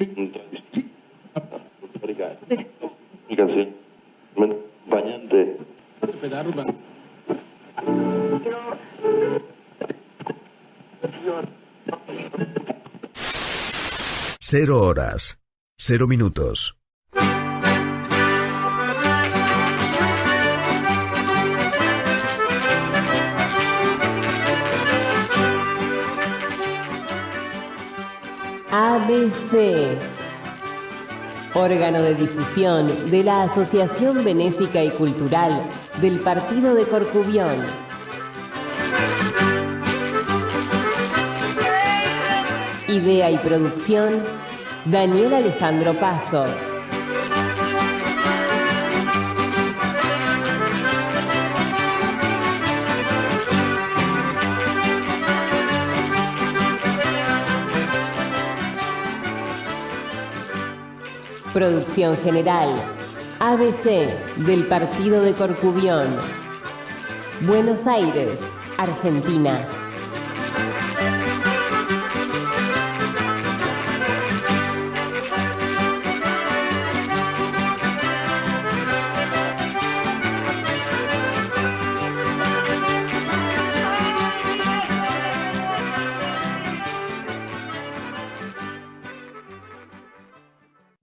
Acompañante. 0 horas, 0 minutos. ABC, órgano de difusión de la Asociación Benéfica y Cultural del Partido de Corcubión. Idea y producción, Daniel Alejandro Pasos. Producción general, ABC del Partido de Corcubión. Buenos Aires, Argentina.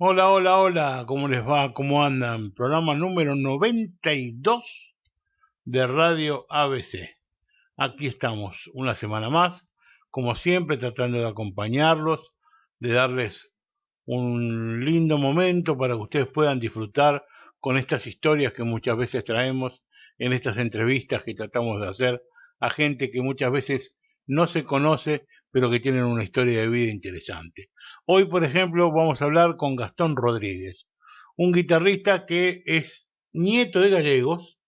Hola, hola, hola, ¿cómo les va? ¿Cómo andan? Programa número 92 de Radio ABC. Aquí estamos una semana más, como siempre, tratando de acompañarlos, de darles un lindo momento para que ustedes puedan disfrutar con estas historias que muchas veces traemos en estas entrevistas que tratamos de hacer a gente que muchas veces no se conoce, pero que tienen una historia de vida interesante. Hoy, por ejemplo, vamos a hablar con Gastón Rodríguez, un guitarrista que es nieto de gallegos,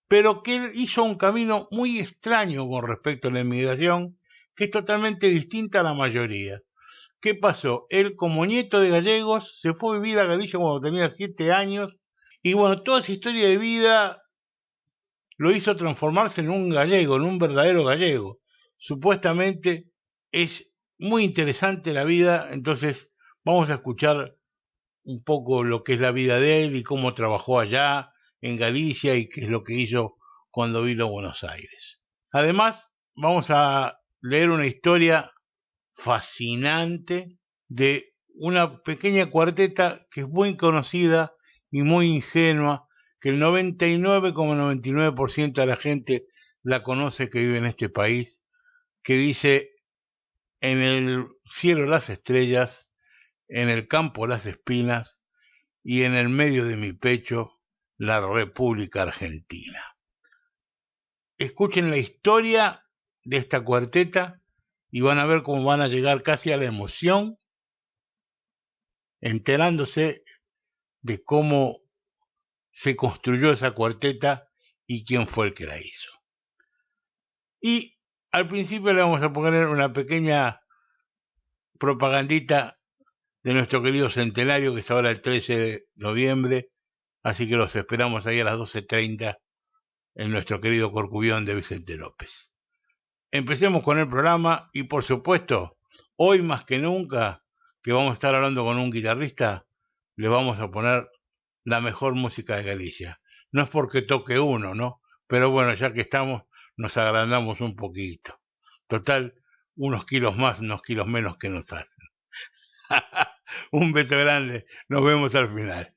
pero que hizo un camino muy extraño con respecto a la inmigración, que es totalmente distinta a la mayoría. ¿Qué pasó? Él, como nieto de gallegos, se fue a vivir a Galicia cuando tenía 7 años, y bueno, toda esa historia de vida lo hizo transformarse en un gallego, en un verdadero gallego. Supuestamente es muy interesante la vida, entonces vamos a escuchar un poco lo que es la vida de él y cómo trabajó allá en Galicia y qué es lo que hizo cuando vino a Buenos Aires. Además, vamos a leer una historia fascinante de una pequeña cuarteta que es muy conocida y muy ingenua, que el 99,99% de la gente la conoce que vive en este país, que dice: en el cielo las estrellas, en el campo las espinas y en el medio de mi pecho la República Argentina. Escuchen la historia de esta cuarteta y van a ver cómo van a llegar casi a la emoción, enterándose de cómo se construyó esa cuarteta y quién fue el que la hizo. Y al principio le vamos a poner una pequeña propagandita de nuestro querido centenario, que es ahora el 13 de noviembre, así que los esperamos ahí a las 12:30 en nuestro querido Corcubión de Vicente López. Empecemos con el programa y, por supuesto, hoy más que nunca, que vamos a estar hablando con un guitarrista, le vamos a poner la mejor música de Galicia. No es porque toque uno, ¿no? Pero bueno, ya que estamos, nos agrandamos un poquito. Total, unos kilos más, unos kilos menos que nos hacen. Un beso grande, nos vemos al final.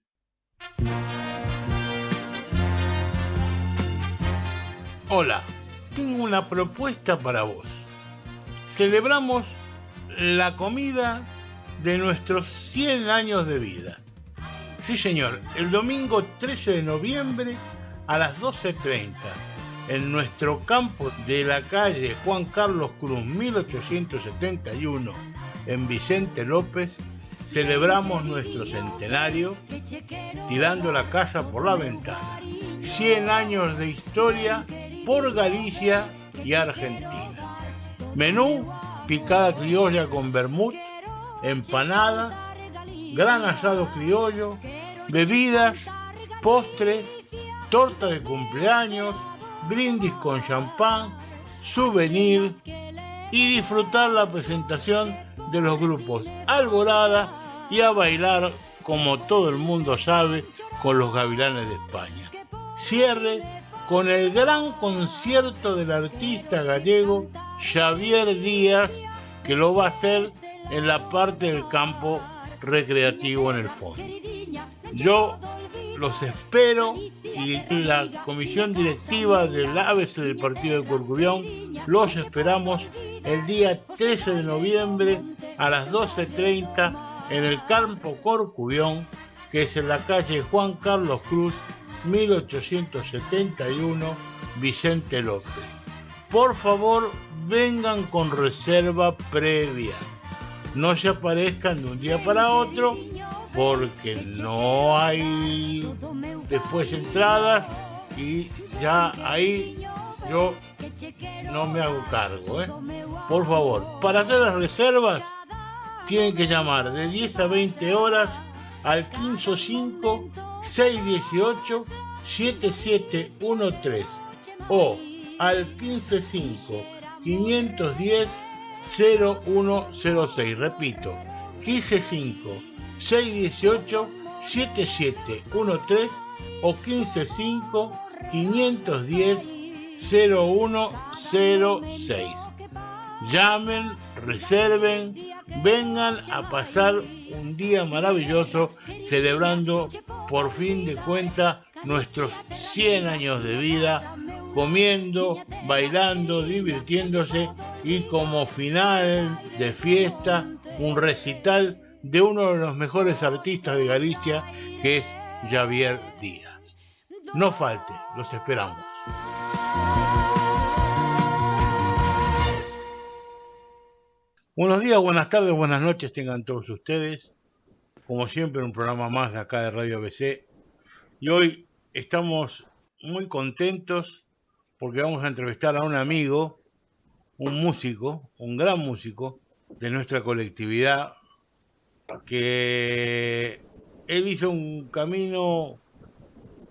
Hola, tengo una propuesta para vos. Celebramos la comida de nuestros 100 años de vida. Sí, señor, el domingo 13 de noviembre a las 12:30, en nuestro campo de la calle Juan Carlos Cruz 1871, en Vicente López, celebramos nuestro centenario tirando la casa por la ventana. 100 años de historia por Galicia y Argentina. Menú: picada criolla con vermut, empanada, gran asado criollo, bebidas, postre, torta de cumpleaños, brindis con champán, souvenir y disfrutar la presentación de los grupos Alborada y a bailar, como todo el mundo sabe, con los Gavilanes de España. Cierre con el gran concierto del artista gallego Xavier Díaz, que lo va a hacer en la parte del campo recreativo en el fondo. Yo los espero y la comisión directiva del ABC del partido de Corcubión los esperamos el día 13 de noviembre a las 12:30 en el campo Corcubión, que es en la calle Juan Carlos Cruz 1871, Vicente López. Por favor, vengan con reserva previa. No se aparezcan de un día para otro, porque no hay después entradas y ya ahí yo no me hago cargo. Por favor, para hacer las reservas tienen que llamar de 10 a 20 horas al 155-618-7713 o al 155-510-0106. Repito, 155-618-7713 o 155-510-0106. Llamen, reserven, vengan a pasar un día maravilloso celebrando por fin de cuenta nuestros 100 años de vida, comiendo, bailando, divirtiéndose y como final de fiesta un recital de uno de los mejores artistas de Galicia, que es Xavier Díaz. No falte, los esperamos. Buenos días, buenas tardes, buenas noches tengan todos ustedes. Como siempre, un programa más de acá de Radio ABC. Y hoy estamos muy contentos porque vamos a entrevistar a un amigo, un músico, un gran músico de nuestra colectividad, que él hizo un camino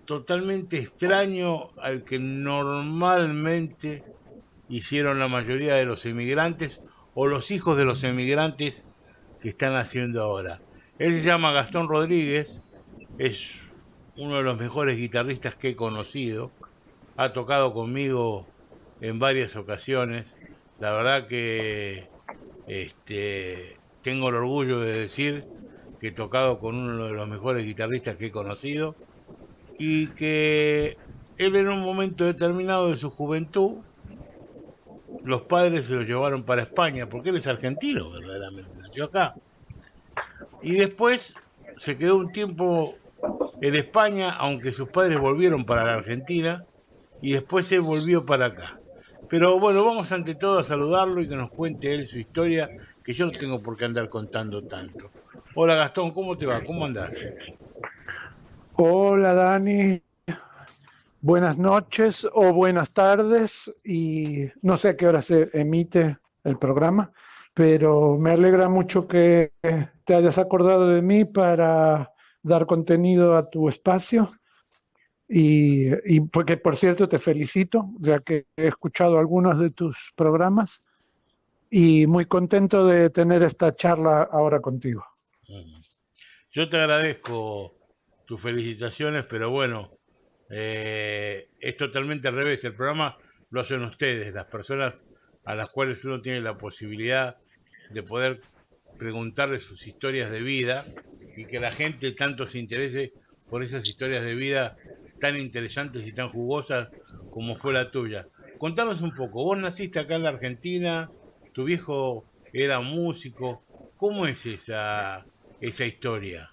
totalmente extraño al que normalmente hicieron la mayoría de los emigrantes o los hijos de los emigrantes que están haciendo ahora. Él se llama Gastón Rodríguez, es uno de los mejores guitarristas que he conocido, ha tocado conmigo en varias ocasiones. La verdad que tengo el orgullo de decir que he tocado con uno de los mejores guitarristas que he conocido y que él en un momento determinado de su juventud, los padres se lo llevaron para España, porque él es argentino, verdaderamente, nació acá. Y después se quedó un tiempo en España, aunque sus padres volvieron para la Argentina, y después se volvió para acá. Pero bueno, vamos ante todo a saludarlo y que nos cuente él su historia, que yo no tengo por qué andar contando tanto. Hola Gastón, ¿cómo te va? ¿Cómo andás? Hola Dani, buenas noches o buenas tardes, y no sé a qué hora se emite el programa, pero me alegra mucho que te hayas acordado de mí para dar contenido a tu espacio y porque por cierto te felicito, ya que he escuchado algunos de tus programas y muy contento de tener esta charla ahora contigo. Yo te agradezco tus felicitaciones, pero bueno, es totalmente al revés. El programa lo hacen ustedes, las personas a las cuales uno tiene la posibilidad de poder preguntarles sus historias de vida y que la gente tanto se interese por esas historias de vida tan interesantes y tan jugosas como fue la tuya. Contanos un poco, vos naciste acá en la Argentina, tu viejo era músico, ¿cómo es esa historia?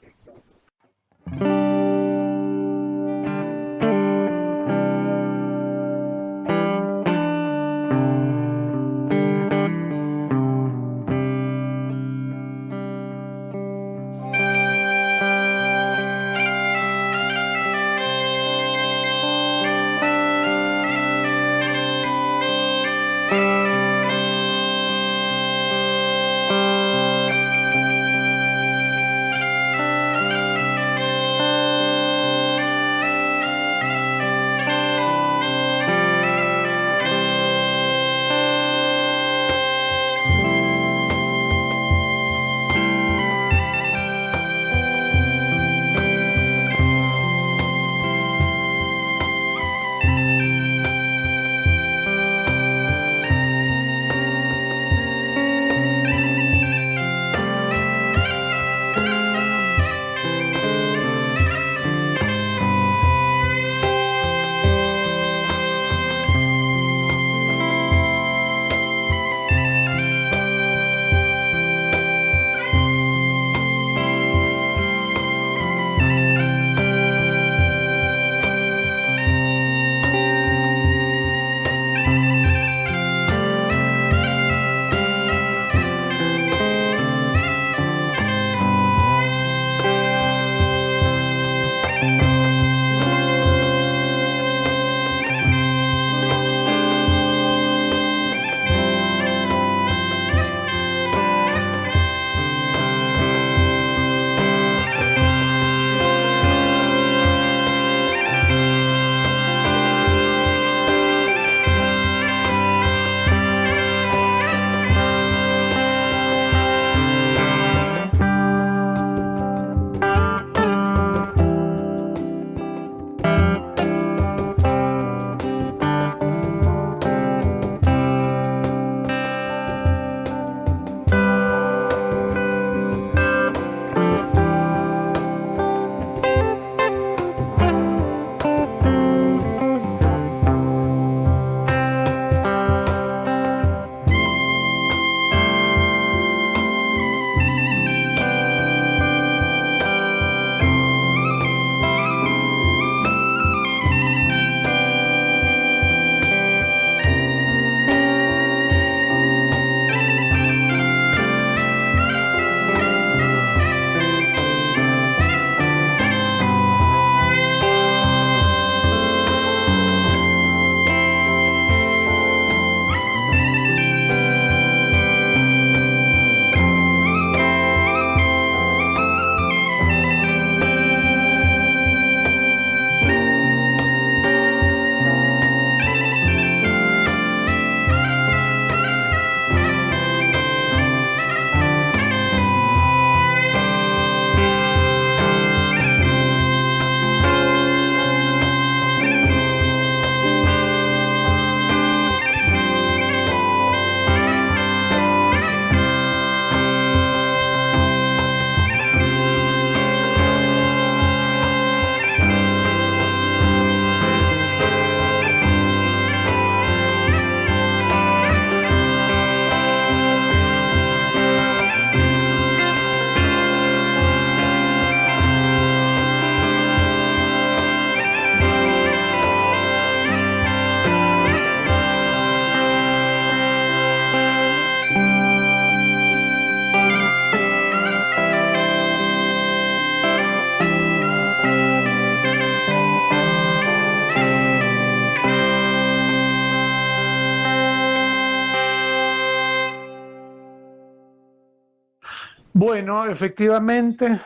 Bueno, efectivamente,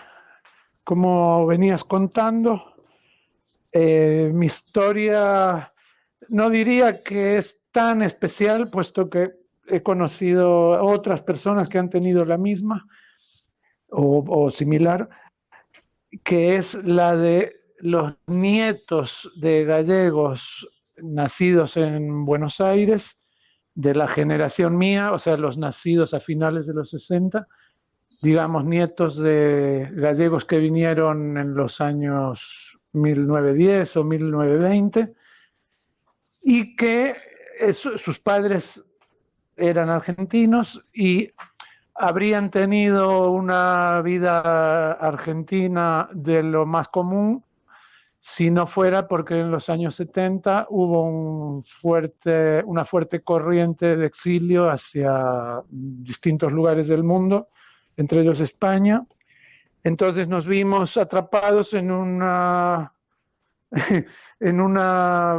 como venías contando, mi historia no diría que es tan especial, puesto que he conocido a otras personas que han tenido la misma o similar, que es la de los nietos de gallegos nacidos en Buenos Aires, de la generación mía, o sea, los nacidos a finales de los 60, digamos, nietos de gallegos que vinieron en los años 1910 o 1920, y que sus padres eran argentinos y habrían tenido una vida argentina de lo más común si no fuera porque en los años 70 hubo una fuerte corriente de exilio hacia distintos lugares del mundo, entre ellos España. Entonces nos vimos atrapados en una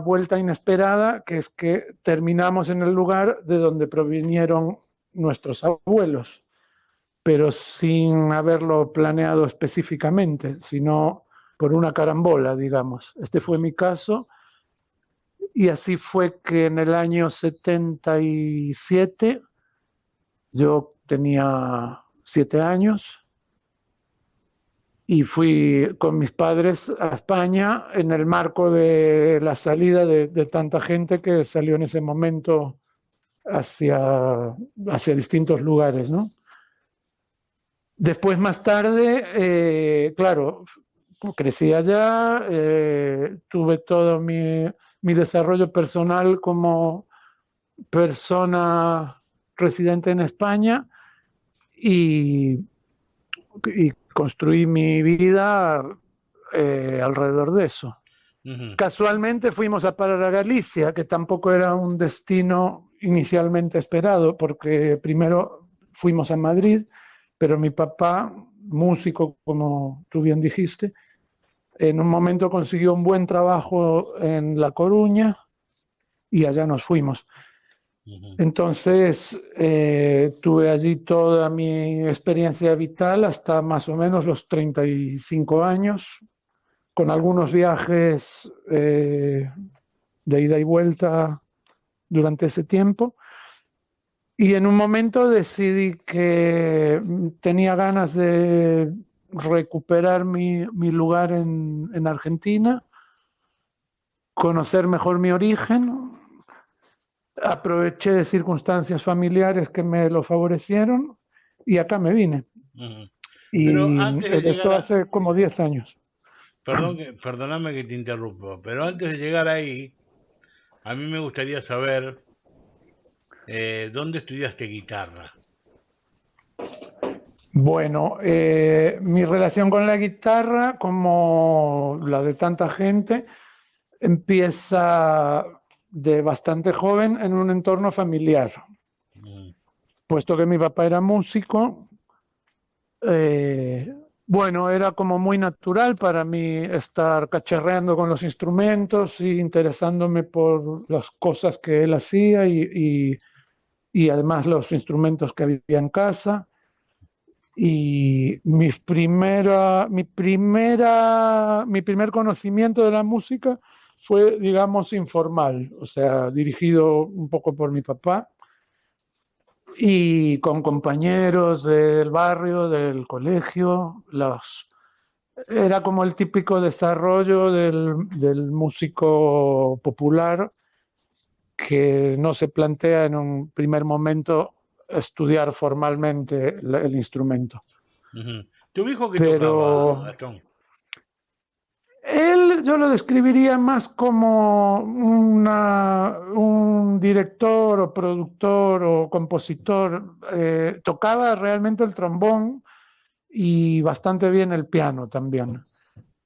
vuelta inesperada, que es que terminamos en el lugar de donde provinieron nuestros abuelos, pero sin haberlo planeado específicamente, sino por una carambola, digamos. Este fue mi caso, y así fue que en el año 77, yo tenía 7 años, y fui con mis padres a España en el marco de la salida de tanta gente que salió en ese momento hacia distintos lugares, ¿no? Después, más tarde, claro, crecí allá, tuve todo mi desarrollo personal como persona residente en España y construí mi vida alrededor de eso. Ujú. Casualmente fuimos a parar a Galicia, que tampoco era un destino inicialmente esperado, porque primero fuimos a Madrid, pero mi papá, músico, como tú bien dijiste, en un momento consiguió un buen trabajo en La Coruña y allá nos fuimos. Ujú. Entonces tuve allí toda mi experiencia vital hasta más o menos los 35 años, con algunos viajes de ida y vuelta durante ese tiempo. Y en un momento decidí que tenía ganas de recuperar mi lugar en Argentina, conocer mejor mi origen. Aproveché de circunstancias familiares que me lo favorecieron y acá me vine. Ujú. Pero Y antes de llegar esto a... hace como 10 años. Perdóname que te interrumpa, pero antes de llegar ahí, a mí me gustaría saber dónde estudiaste guitarra. Bueno, mi relación con la guitarra, como la de tanta gente, empieza de bastante joven en un entorno familiar. Ujú. Puesto que mi papá era músico, bueno, era como muy natural para mí estar cacharreando con los instrumentos y interesándome por las cosas que él hacía y además los instrumentos que había en casa. Y mi primer conocimiento de la música fue, digamos, informal, o sea, dirigido un poco por mi papá y con compañeros del barrio, del colegio. Era como el típico desarrollo del músico popular que no se plantea en un primer momento estudiar formalmente el instrumento. Ujú. ¿Tu hijo qué tocaba, Pero Gastón? yo lo describiría más como un director o productor o compositor. Tocaba realmente el trombón y bastante bien el piano también,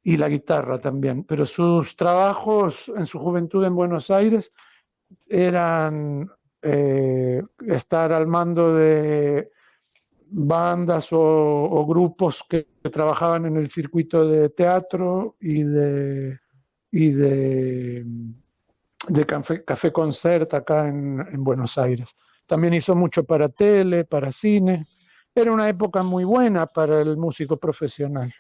y la guitarra también. Pero sus trabajos en su juventud en Buenos Aires eran estar al mando de bandas o grupos que trabajaban en el circuito de teatro y de café concert acá en Buenos Aires. También hizo mucho para tele, para cine, era una época muy buena para el músico profesional,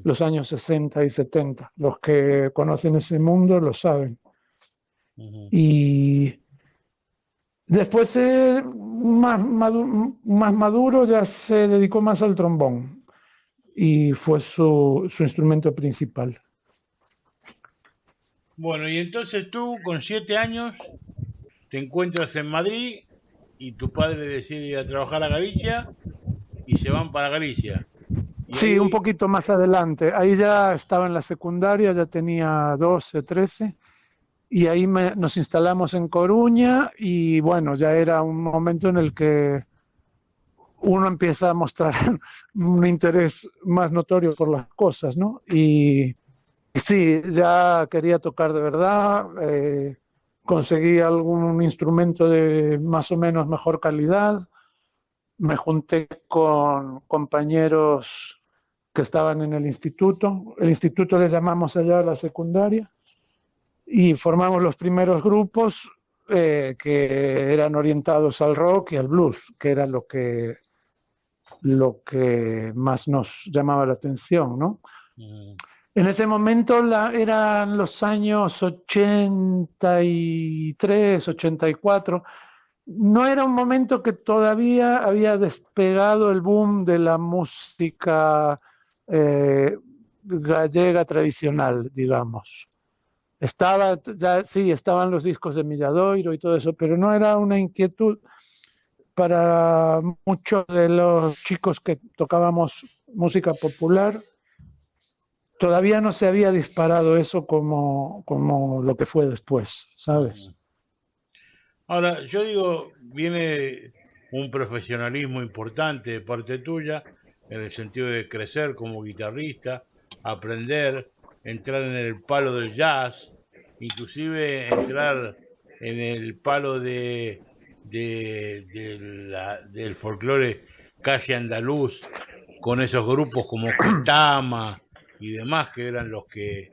los años 60 y 70. Los que conocen ese mundo lo saben. Y después, más maduro, ya se dedicó más al trombón y fue su instrumento principal. Bueno, y entonces tú con 7 años te encuentras en Madrid y tu padre decide ir a trabajar a Galicia y se van para Galicia. Y sí, ahí... un poquito más adelante. Ahí ya estaba en la secundaria, ya tenía 12, 13, y ahí nos instalamos en Coruña y bueno, ya era un momento en el que uno empieza a mostrar un interés más notorio por las cosas, ¿no? Y sí, ya quería tocar de verdad, conseguí algún instrumento de más o menos mejor calidad, me junté con compañeros que estaban en el instituto les llamamos allá la secundaria, y formamos los primeros grupos que eran orientados al rock y al blues, que era lo que más nos llamaba la atención, ¿no? En ese momento eran los años 83, 84. No era un momento que todavía había despegado el boom de la música gallega tradicional, digamos. Estaban los discos de Milladoiro y todo eso, pero no era una inquietud para muchos de los chicos que tocábamos música popular. Todavía no se había disparado eso como lo que fue después, ¿sabes? Ahora, yo digo, viene un profesionalismo importante de parte tuya, en el sentido de crecer como guitarrista, aprender, entrar en el palo del jazz, inclusive entrar en el palo del folclore casi andaluz, con esos grupos como Ketama y demás, que eran los que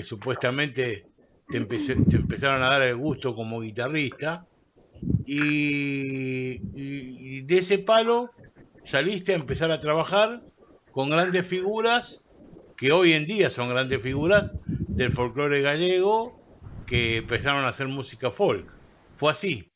supuestamente te empezaron a dar el gusto como guitarrista, y de ese palo saliste a empezar a trabajar con grandes figuras que hoy en día son grandes figuras del folclore gallego, que empezaron a hacer música folk. Fue así.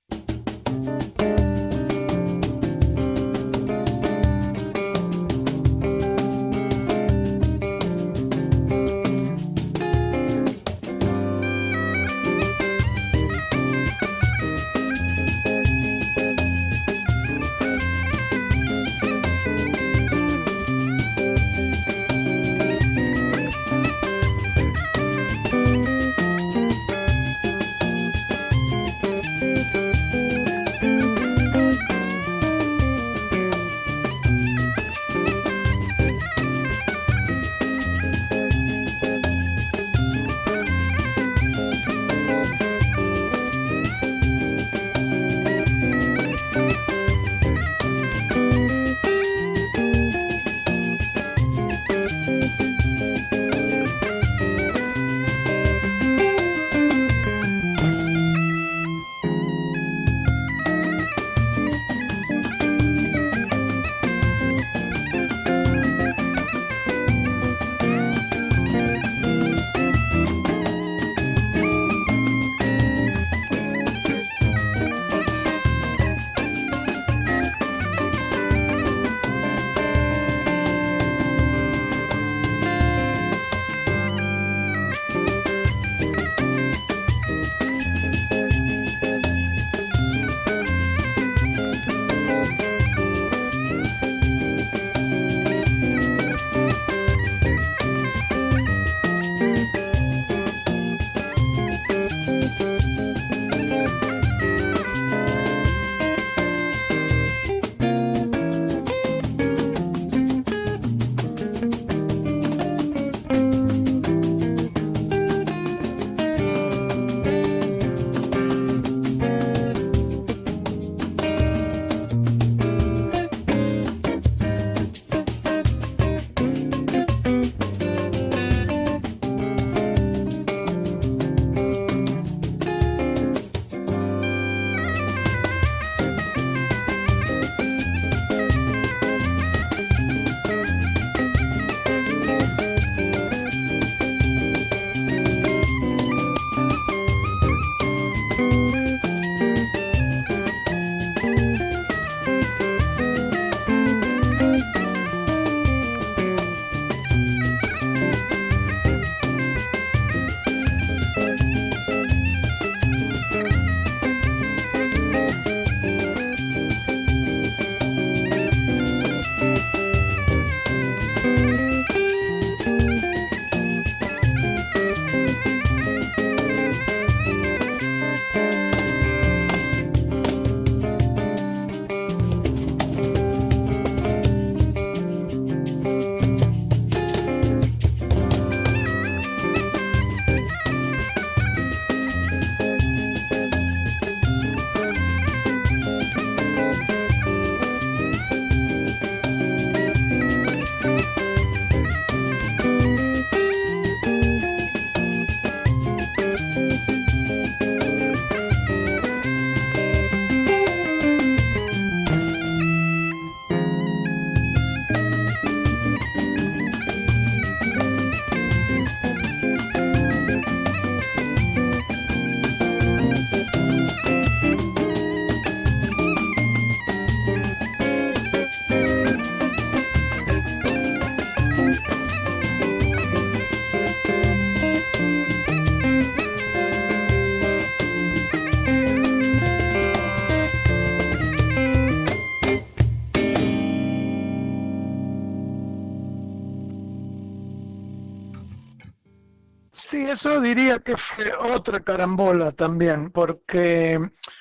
Sí, eso diría que fue otra carambola también, porque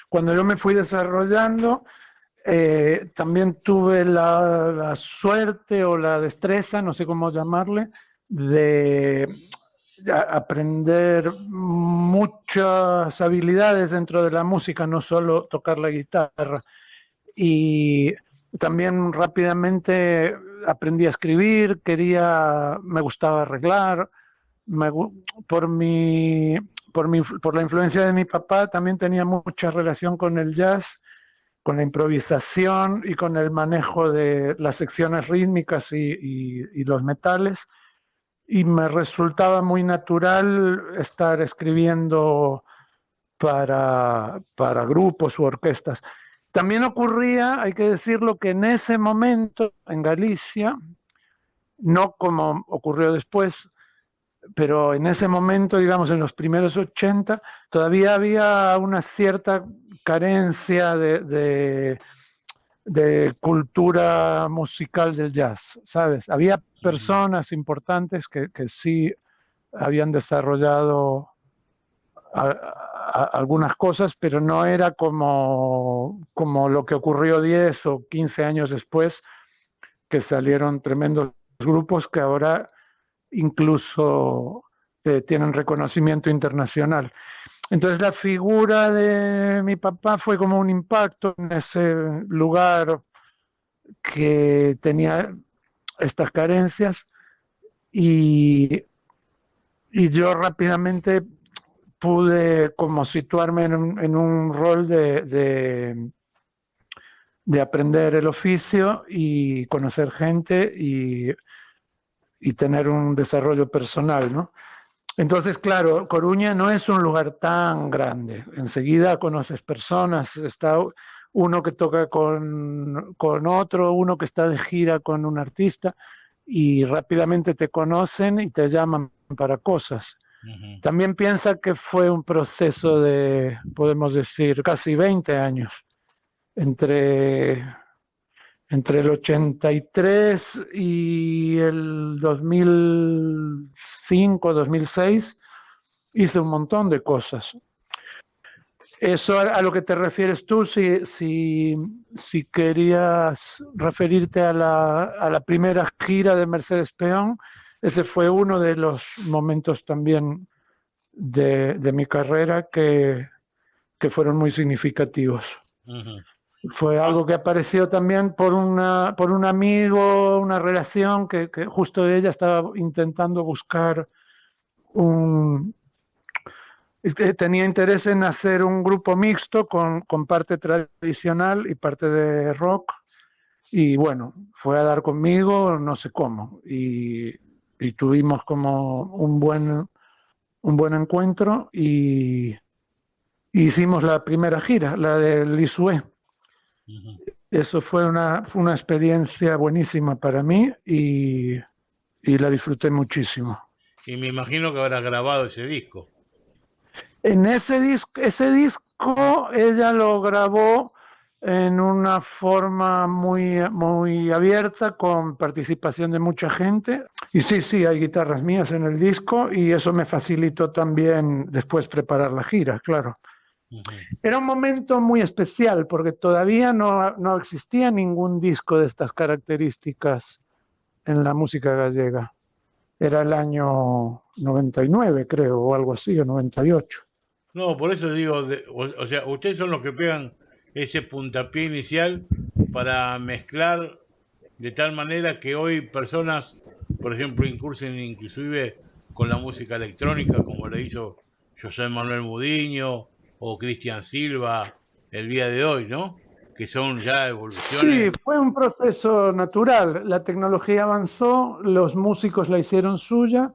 cuando yo me fui desarrollando, también tuve la suerte o la destreza, no sé cómo llamarle, de aprender muchas habilidades dentro de la música, no solo tocar la guitarra. Y también rápidamente aprendí a escribir, me gustaba arreglar, me, por, mi, por la influencia de mi papá también tenía mucha relación con el jazz, con la improvisación y con el manejo de las secciones rítmicas y los metales. Y me resultaba muy natural estar escribiendo para grupos u orquestas. También ocurría, hay que decirlo, que en ese momento en Galicia, no como ocurrió después, pero en ese momento, digamos, en los primeros 80, todavía había una cierta carencia de cultura musical del jazz, ¿sabes? Había personas importantes que sí habían desarrollado algunas cosas, pero no era como lo que ocurrió 10 o 15 años después, que salieron tremendos grupos que ahora incluso tienen reconocimiento internacional. Entonces la figura de mi papá fue como un impacto en ese lugar que tenía estas carencias y yo rápidamente pude como situarme en un rol de aprender el oficio y conocer gente y tener un desarrollo personal, ¿no? Entonces, claro, Coruña no es un lugar tan grande. Enseguida conoces personas, está uno que toca con otro, uno que está de gira con un artista y rápidamente te conocen y te llaman para cosas. Uh-huh. También piensa que fue un proceso de, podemos decir, casi 20 años, entre el 83 y el 2005, 2006, hice un montón de cosas. Eso a lo que te refieres tú, si querías referirte a la primera gira de Mercedes Peón, ese fue uno de los momentos también de mi carrera que fueron muy significativos. Uh-huh. Fue algo que apareció también por un amigo, una relación que justo ella estaba intentando buscar tenía interés en hacer un grupo mixto con parte tradicional y parte de rock. Y bueno, fue a dar conmigo, no sé cómo. Y tuvimos como un buen encuentro y hicimos la primera gira, la de Lisué. Uh-huh. Eso fue una experiencia buenísima para mí y la disfruté muchísimo. Y me imagino que habrás grabado ese disco. En ese disco ella lo grabó en una forma muy, muy abierta, con participación de mucha gente. Y sí, hay guitarras mías en el disco y eso me facilitó también después preparar la gira, claro. Uh-huh. Era un momento muy especial porque todavía no existía ningún disco de estas características en la música gallega. Era el año 99, creo, o algo así, o 98. No, por eso digo, o sea, ustedes son los que pegan ese puntapié inicial para mezclar de tal manera que hoy personas, por ejemplo, incursen inclusive con la música electrónica, como lo hizo José Manuel Mudiño o Cristian Silva el día de hoy, ¿no? Que son ya evoluciones. Sí, fue un proceso natural. La tecnología avanzó, los músicos la hicieron suya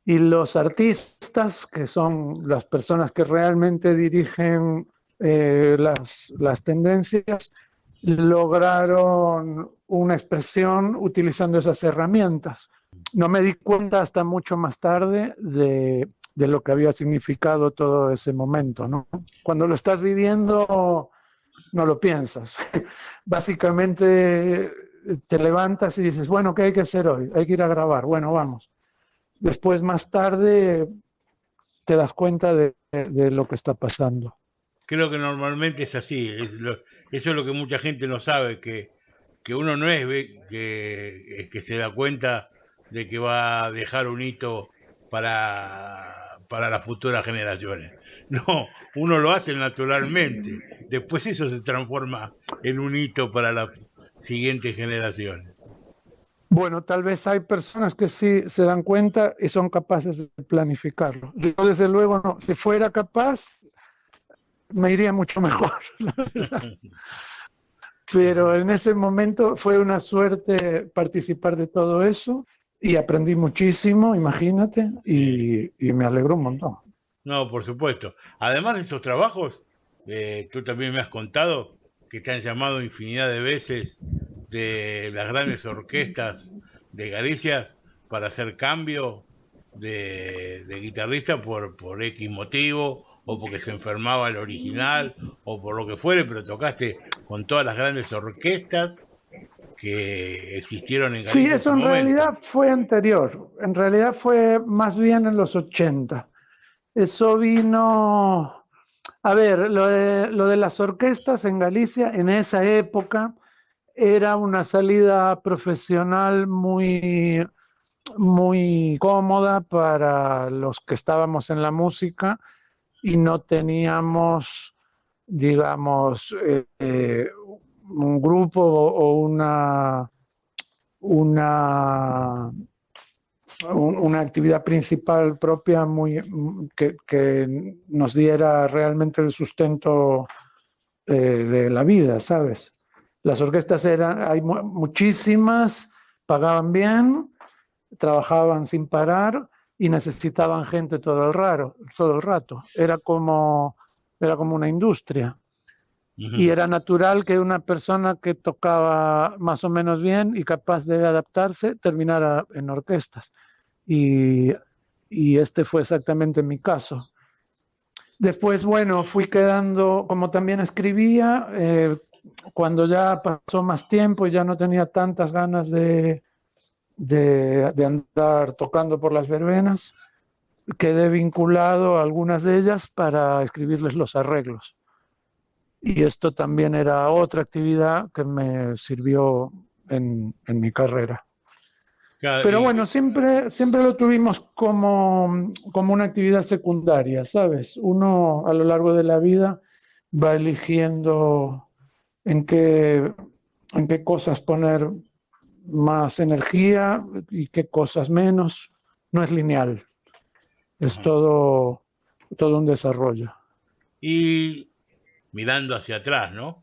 y los artistas, que son las personas que realmente dirigen las tendencias, lograron una expresión utilizando esas herramientas. No me di cuenta hasta mucho más tarde de lo que había significado todo ese momento, ¿no? Cuando lo estás viviendo, no lo piensas. Básicamente te levantas y dices, bueno, ¿qué hay que hacer hoy? Hay que ir a grabar, bueno, vamos. Después, más tarde, te das cuenta de lo que está pasando. Creo que normalmente es así. Eso es lo que mucha gente no sabe, que uno no es que se da cuenta de que va a dejar un hito para las futuras generaciones. No, uno lo hace naturalmente. Después eso se transforma en un hito para las siguientes generaciones. Bueno, tal vez hay personas que sí se dan cuenta y son capaces de planificarlo. Yo, desde luego, no. Si fuera capaz, me iría mucho mejor, la verdad. Pero en ese momento fue una suerte participar de todo eso y aprendí muchísimo, imagínate, Sí. y me alegró un montón. No, por supuesto. Además de estos trabajos, tú también me has contado que te han llamado infinidad de veces de las grandes orquestas de Galicia para hacer cambio de guitarrista por X motivo, o porque se enfermaba el original, o por lo que fuere, pero tocaste con todas las grandes orquestas que existieron en Sí, Galicia en eso su en momento. realidad fue anterior, en realidad fue más bien en los 80. Eso vino, a ver, lo de las orquestas en Galicia en esa época era una salida profesional muy cómoda para los que estábamos en la música y no teníamos, digamos, un grupo o una, una actividad principal propia que nos diera realmente el sustento de la vida, ¿sabes? Las orquestas hay muchísimas, pagaban bien, trabajaban sin parar y necesitaban gente todo el rato. Era como una industria. Y Ujú. era natural que una persona que tocaba más o menos bien y capaz de adaptarse terminara en orquestas. Y, y este fue exactamente mi caso. Después, bueno, fui quedando, como también escribía, cuando ya pasó más tiempo y ya no tenía tantas ganas de andar tocando por las verbenas, quedé vinculado a algunas de ellas para escribirles los arreglos. Y esto también era otra actividad que me sirvió en mi carrera. Claro, Pero bueno, siempre lo tuvimos como una actividad secundaria, ¿sabes? Uno a lo largo de la vida va eligiendo en qué, en qué cosas poner más energía y qué cosas menos. No es lineal, es ajá. todo un desarrollo. Y mirando hacia atrás, ¿no?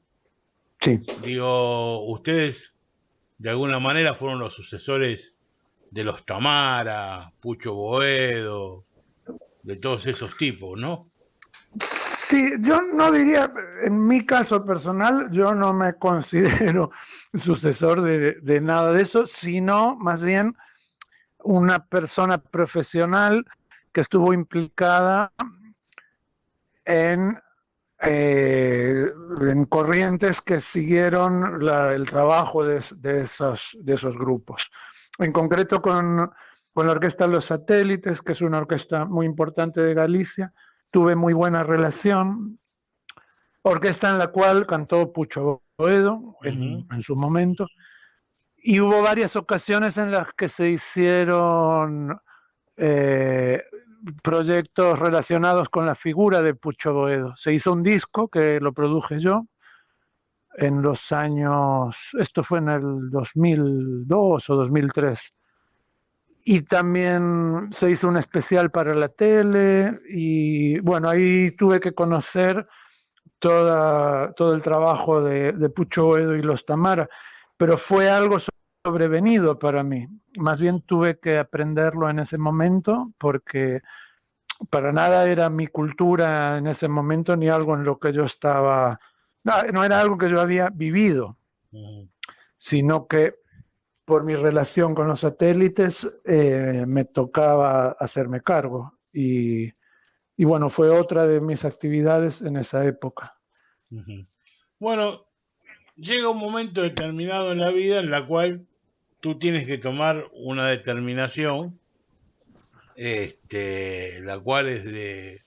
Sí. Digo, ustedes de alguna manera fueron los sucesores de los Tamara, Pucho Boedo, de todos esos tipos, ¿no? Sí, yo no diría, en mi caso personal, yo no me considero sucesor de nada de eso, sino más bien una persona profesional que estuvo implicada en, en corrientes que siguieron el trabajo de esos grupos. En concreto con la Orquesta Los Satélites, que es una orquesta muy importante de Galicia, tuve muy buena relación, orquesta en la cual cantó Pucho Boedo Ujú. en su momento, y hubo varias ocasiones en las que se hicieron eh, proyectos relacionados con la figura de Pucho Boedo. Se hizo un disco que lo produje yo en los años, esto fue en el 2002 o 2003. Y también se hizo un especial para la tele y bueno, ahí tuve que conocer todo el trabajo de Pucho Boedo y los Tamara, pero fue algo sobrevenido para mí. Más bien tuve que aprenderlo en ese momento porque para nada era mi cultura en ese momento ni algo en lo que yo estaba, no era algo que yo había vivido, Ujú. sino que por mi relación con los satélites me tocaba hacerme cargo y bueno, fue otra de mis actividades en esa época. Ujú. Bueno, llega un momento determinado en la vida en la cual tú tienes que tomar una determinación la cual es de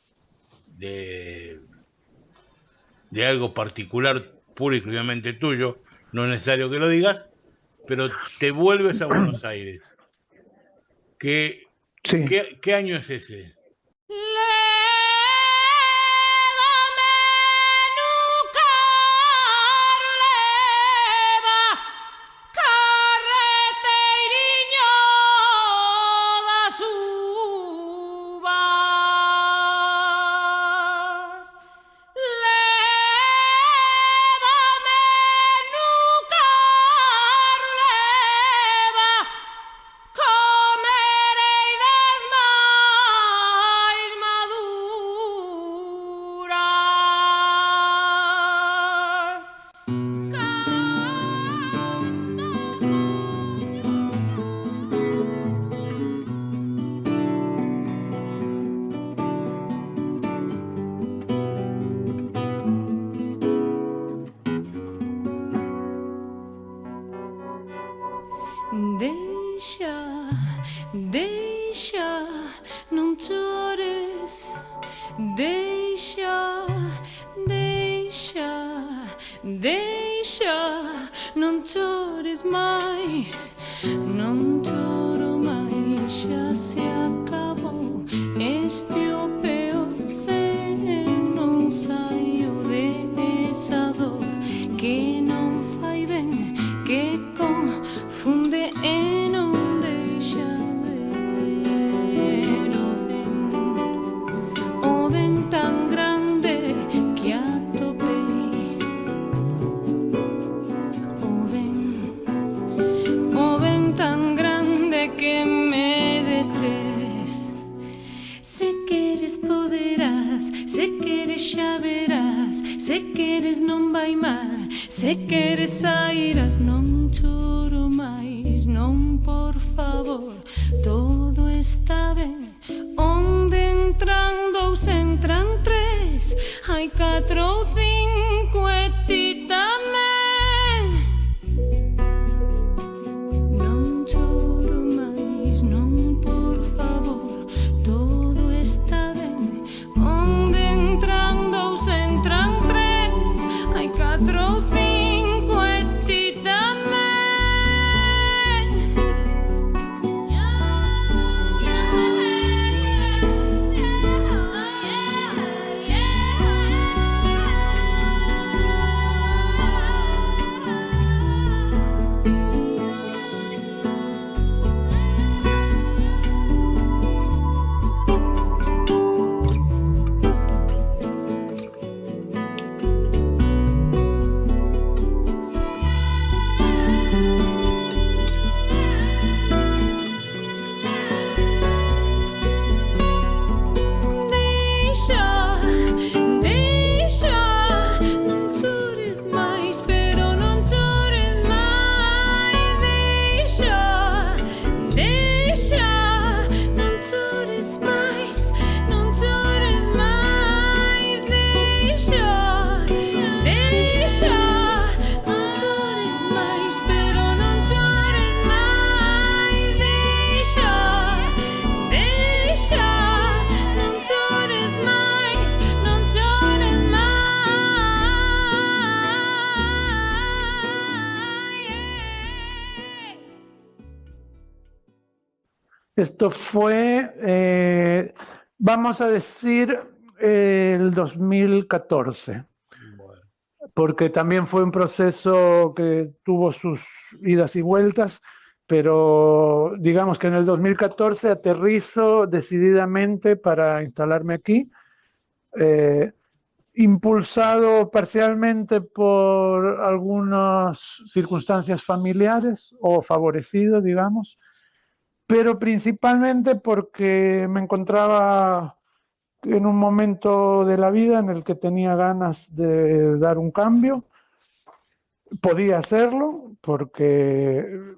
algo particular, puro y exclusivamente tuyo, no es necesario que lo digas, pero te vuelves a Buenos Aires. Sí. ¿Qué año es ese? Deixa, não chores. Deixa, não chores mais. Não choro mais, já se acabou este o peor. Não saio dessa dor que não faz bem, que confunde e não deixa ver. O vento tão grande que atopei. O vento tão grande que me deches. Se queres poderás, se queres xa verás, se queres non vai mal, se queres sairás. Non choro máis, non, por favor, todo está ben. Onde entran dous, entran tres, hai catro ou cinco e ti tamén. Non choro máis, non, por favor, todo está ben. Onde entran dous, entran tres, hai catro ou cinco e ti tamén. Deixa, non chores máis, pero non chores máis. Deixa, non chores máis, non chores máis. Deixa, non chores máis, pero non chores máis. Deixa, non chores máis, non chores máis. Esto fue, vamos a decir, el 2014, porque también fue un proceso que tuvo sus idas y vueltas, pero digamos que en el 2014 aterrizo decididamente para instalarme aquí, impulsado parcialmente por algunas circunstancias familiares o favorecido, digamos, pero principalmente porque me encontraba en un momento de la vida en el que tenía ganas de dar un cambio. Podía hacerlo porque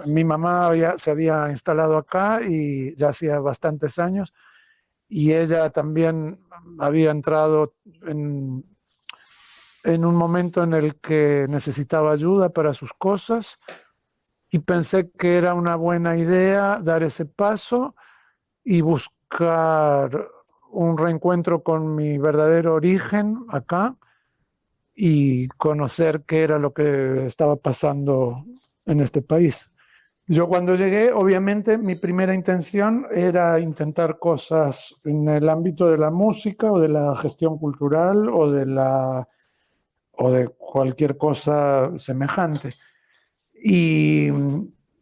mi mamá se había instalado acá y ya hacía bastantes años, y ella también había entrado en un momento en el que necesitaba ayuda para sus cosas, y pensé que era una buena idea dar ese paso y buscar un reencuentro con mi verdadero origen acá y conocer qué era lo que estaba pasando en este país. Yo cuando llegué, obviamente, mi primera intención era intentar cosas en el ámbito de la música o de la gestión cultural o de cualquier cosa semejante. Y,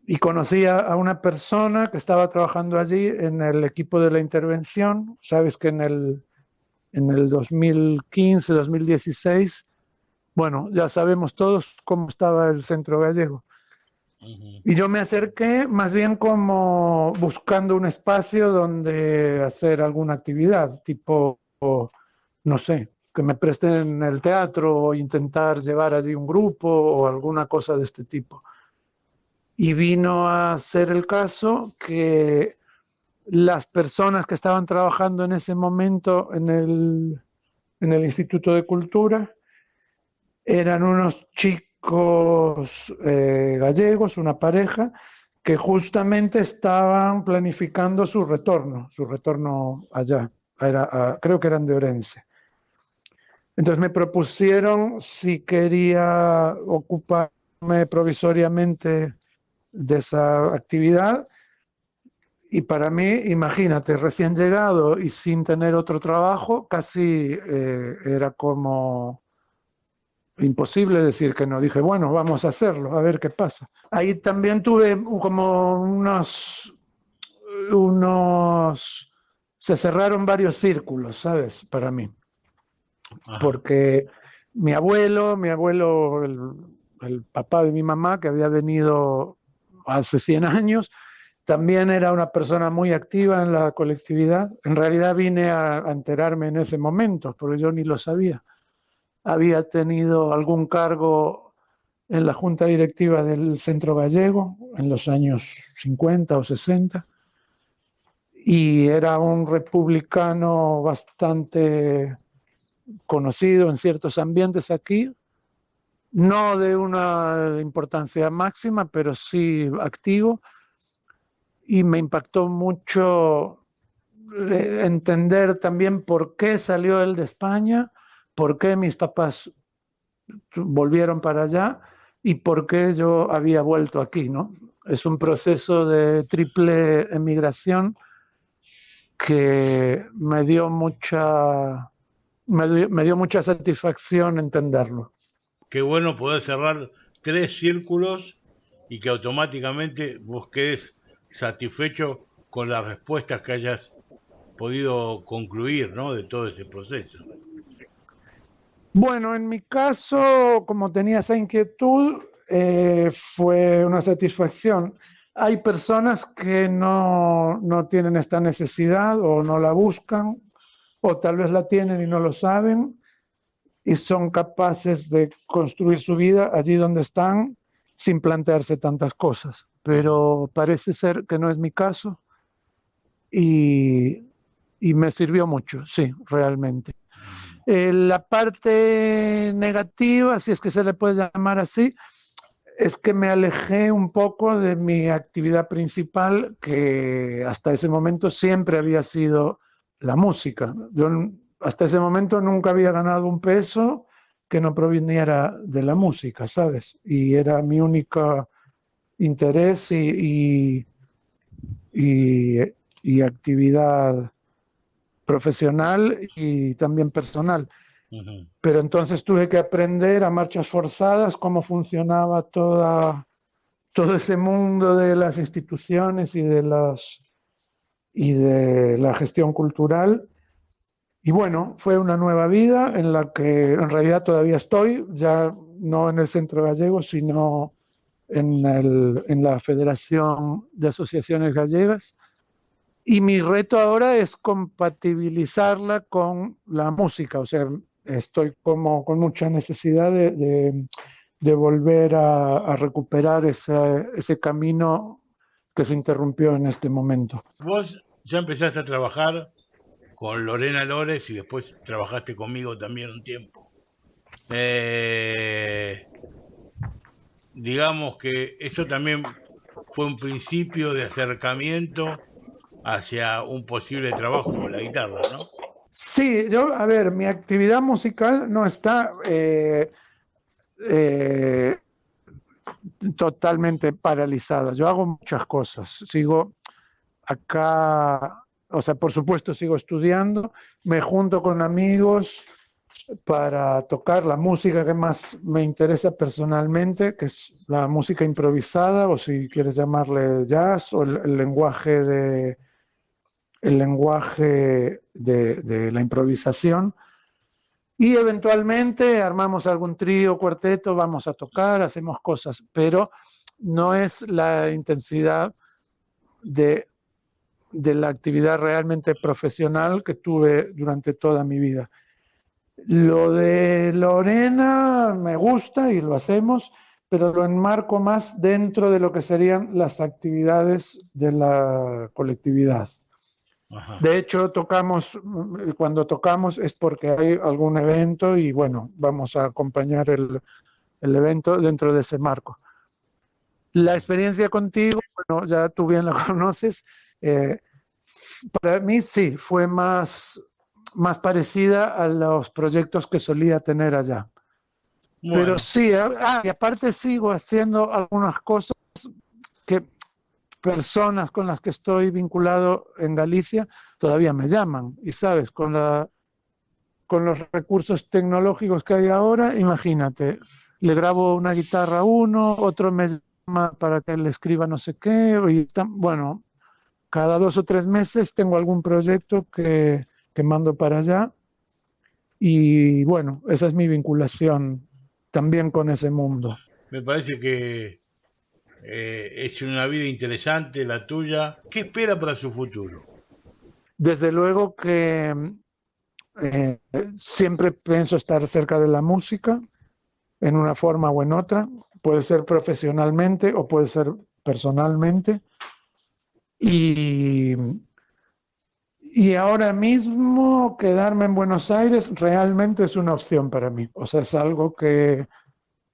y conocí a una persona que estaba trabajando allí en el equipo de la intervención. Sabes que en el 2015, 2016, bueno, ya sabemos todos cómo estaba el centro gallego. Y yo me acerqué más bien como buscando un espacio donde hacer alguna actividad, tipo, no sé, que me presten el teatro o intentar llevar allí un grupo o alguna cosa de este tipo. Y vino a ser el caso que las personas que estaban trabajando en ese momento en el Instituto de Cultura eran unos chicos gallegos, una pareja, que justamente estaban planificando su retorno allá. Creo que eran de Orense. Entonces me propusieron si quería ocuparme provisoriamente de esa actividad. Y para mí, imagínate, recién llegado y sin tener otro trabajo, casi era como imposible decir que no. Dije, bueno, vamos a hacerlo, a ver qué pasa. Ahí también tuve como se cerraron varios círculos, ¿sabes? Para mí. Ajá. Porque mi abuelo, el papá de mi mamá, que había venido hace 100 años, también era una persona muy activa en la colectividad. En realidad vine a enterarme en ese momento, porque yo ni lo sabía. Había tenido algún cargo en la junta directiva del Centro Gallego en los años 50 o 60 y era un republicano bastante conocido en ciertos ambientes aquí, no de una importancia máxima, pero sí activo, y me impactó mucho entender también por qué salió él de España, por qué mis papás volvieron para allá y por qué yo había vuelto aquí, ¿no? Es un proceso de triple emigración que me dio mucha satisfacción entenderlo. Qué bueno poder cerrar 3 círculos y que automáticamente vos quedes satisfecho con las respuestas que hayas podido concluir, ¿no?, de todo ese proceso. Bueno, en mi caso, como tenía esa inquietud, fue una satisfacción. Hay personas que no tienen esta necesidad o no la buscan, o tal vez la tienen y no lo saben, y son capaces de construir su vida allí donde están sin plantearse tantas cosas. Pero parece ser que no es mi caso y me sirvió mucho, sí, realmente. La parte negativa, si es que se le puede llamar así, es que me alejé un poco de mi actividad principal, que hasta ese momento siempre había sido la música. Yo hasta ese momento nunca había ganado un peso que no proviniera de la música, ¿sabes? Y era mi único interés y actividad profesional y también personal. Uh-huh. Pero entonces tuve que aprender a marchas forzadas cómo funcionaba todo ese mundo de las instituciones y de la gestión cultural. Y bueno, fue una nueva vida en la que en realidad todavía estoy, ya no en el Centro Gallego, sino en la Federación de Asociaciones Gallegas. Y mi reto ahora es compatibilizarla con la música, o sea, estoy como con mucha necesidad de volver a recuperar ese camino que se interrumpió en este momento. Vos ya empezaste a trabajar con Lorena Lores y después trabajaste conmigo también un tiempo. Digamos que eso también fue un principio de acercamiento hacia un posible trabajo con la guitarra, ¿no? Sí, a ver, mi actividad musical no está totalmente paralizada. Yo hago muchas cosas. Sigo acá, o sea, por supuesto sigo estudiando, me junto con amigos para tocar la música que más me interesa personalmente, que es la música improvisada, o si quieres llamarle jazz, o el lenguaje de la improvisación. Y eventualmente armamos algún trío, cuarteto, vamos a tocar, hacemos cosas, pero no es la intensidad de la actividad realmente profesional que tuve durante toda mi vida. Lo de Lorena me gusta y lo hacemos, pero lo enmarco más dentro de lo que serían las actividades de la colectividad. Ajá. De hecho, cuando tocamos es porque hay algún evento y bueno, vamos a acompañar el evento dentro de ese marco. La experiencia contigo, bueno, ya tú bien la conoces, para mí sí, fue más parecida a los proyectos que solía tener allá. Bueno. Pero sí, y aparte sigo haciendo algunas cosas que personas con las que estoy vinculado en Galicia todavía me llaman. Y sabes, con los recursos tecnológicos que hay ahora, imagínate, le grabo una guitarra a uno, otro me llama para que le escriba no sé qué, y bueno, cada 2 o 3 meses tengo algún proyecto que mando para allá y bueno, esa es mi vinculación también con ese mundo. Me parece que es una vida interesante la tuya. ¿Qué espera para su futuro? Desde luego que siempre pienso estar cerca de la música en una forma o en otra, puede ser profesionalmente o puede ser personalmente. Y ahora mismo quedarme en Buenos Aires realmente es una opción para mí. O sea, es algo que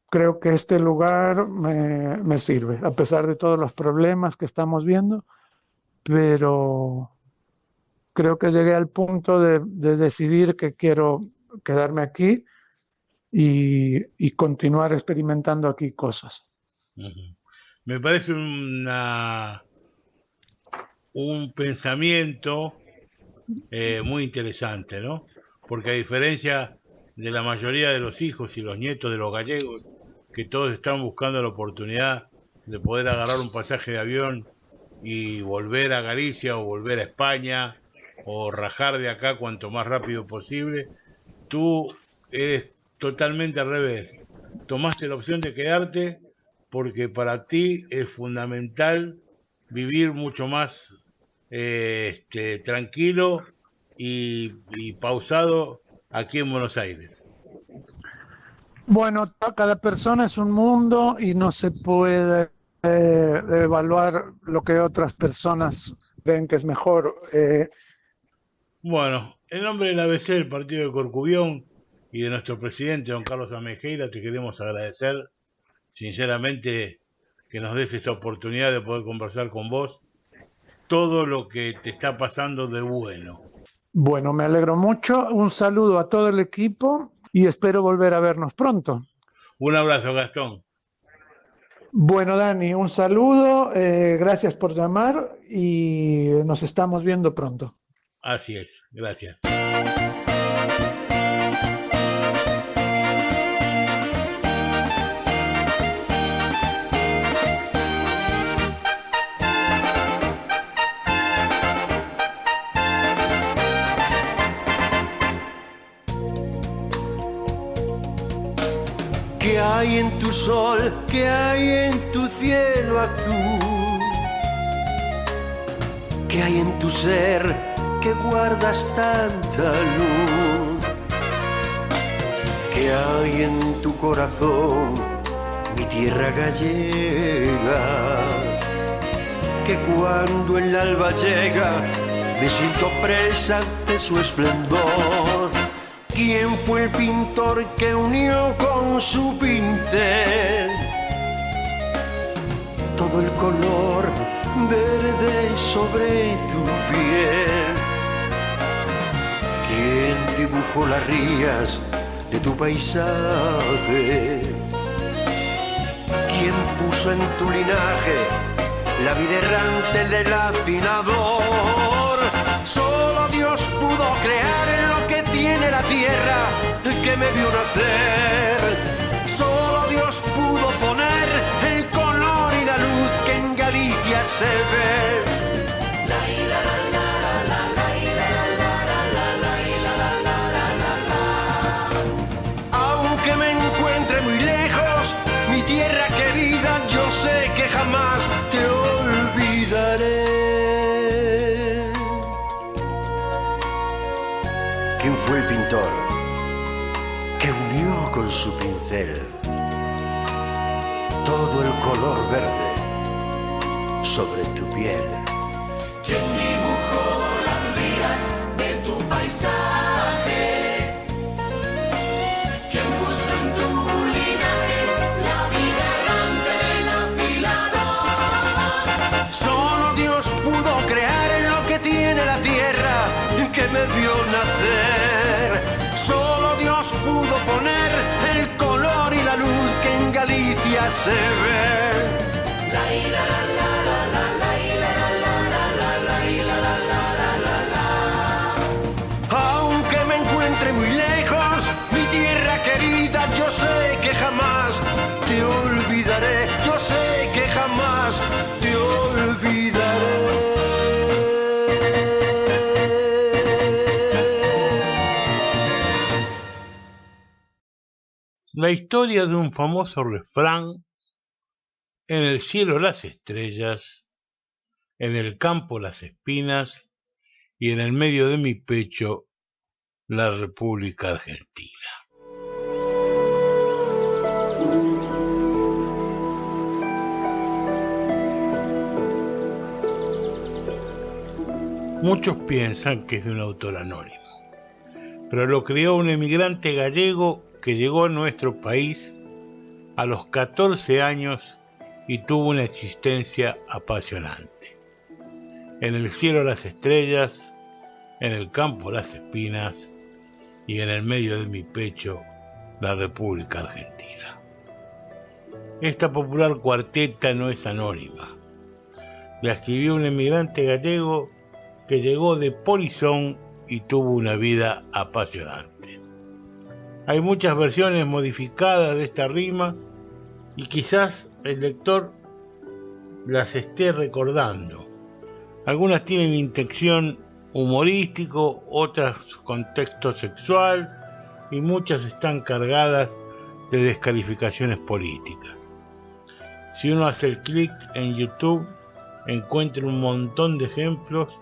creo que este lugar me sirve, a pesar de todos los problemas que estamos viendo, pero creo que llegué al punto de decidir que quiero quedarme aquí y continuar experimentando aquí cosas. Uh-huh. Me parece un pensamiento muy interesante, ¿no? Porque a diferencia de la mayoría de los hijos y los nietos de los gallegos, que todos están buscando la oportunidad de poder agarrar un pasaje de avión y volver a Galicia o volver a España o rajar de acá cuanto más rápido posible, tú eres totalmente al revés. Tomaste la opción de quedarte porque para ti es fundamental vivir mucho más tranquilo y pausado aquí en Buenos Aires. Bueno, cada persona es un mundo y no se puede evaluar lo que otras personas ven que es mejor. Bueno, en nombre del ABC, del Partido de Corcubión y de nuestro presidente, don Carlos Amejeira, te queremos agradecer sinceramente que nos des esta oportunidad de poder conversar con vos todo lo que te está pasando de bueno. Bueno, me alegro mucho. Un saludo a todo el equipo y espero volver a vernos pronto. Un abrazo, Gastón. Bueno, Dani, un saludo, gracias por llamar y nos estamos viendo pronto. Así es, gracias. ¿Qué hay en tu sol? ¿Qué hay en tu cielo azul? ¿Qué hay en tu ser que guardas tanta luz? ¿Qué hay en tu corazón, mi tierra gallega? Que cuando el alba llega me siento presa de su esplendor. ¿Quién fue el pintor que unió con su pincel todo el color verde y sobre tu piel. ¿Quién dibujó las rías de tu paisaje? ¿Quién puso en tu linaje la vida errante del afinador? Solo Dios pudo crear lo que tiene la tierra, el que me vio nacer. Solo Dios pudo poner el color y la luz que en Galicia se ve. Aunque me encuentre muy lejos, mi tierra querida, yo sé que jamás te olvidaré. ¿Quién fue el pintor que unió con su pincel todo el color verde sobre tu piel? ¿Quién dibujó las vías de tu paisaje? ¿Quién puso en tu linaje la vida errante del afilador? Solo Dios pudo crear lo que tiene la tierra que me vio nacer. Solo Dios pudo poner el color y la luz que en Galicia se ve. Aunque me encuentre muy lejos, mi tierra querida, yo sé que jamás te olvidaré. Yo sé que jamás te olvidaré. La historia de un famoso refrán: en el cielo las estrellas, en el campo las espinas y en el medio de mi pecho la República Argentina. Muchos piensan que es de un autor anónimo, pero lo creó un emigrante gallego que llegó a nuestro país a los 14 años y tuvo una existencia apasionante. En el cielo las estrellas, en el campo las espinas y en el medio de mi pecho la República Argentina. Esta popular cuarteta no es anónima. La escribió un emigrante gallego que llegó de Polizón y tuvo una vida apasionante. Hay muchas versiones modificadas de esta rima y quizás el lector las esté recordando. Algunas tienen intención humorístico, otras contexto sexual y muchas están cargadas de descalificaciones políticas. Si uno hace el clic en YouTube, encuentra un montón de ejemplos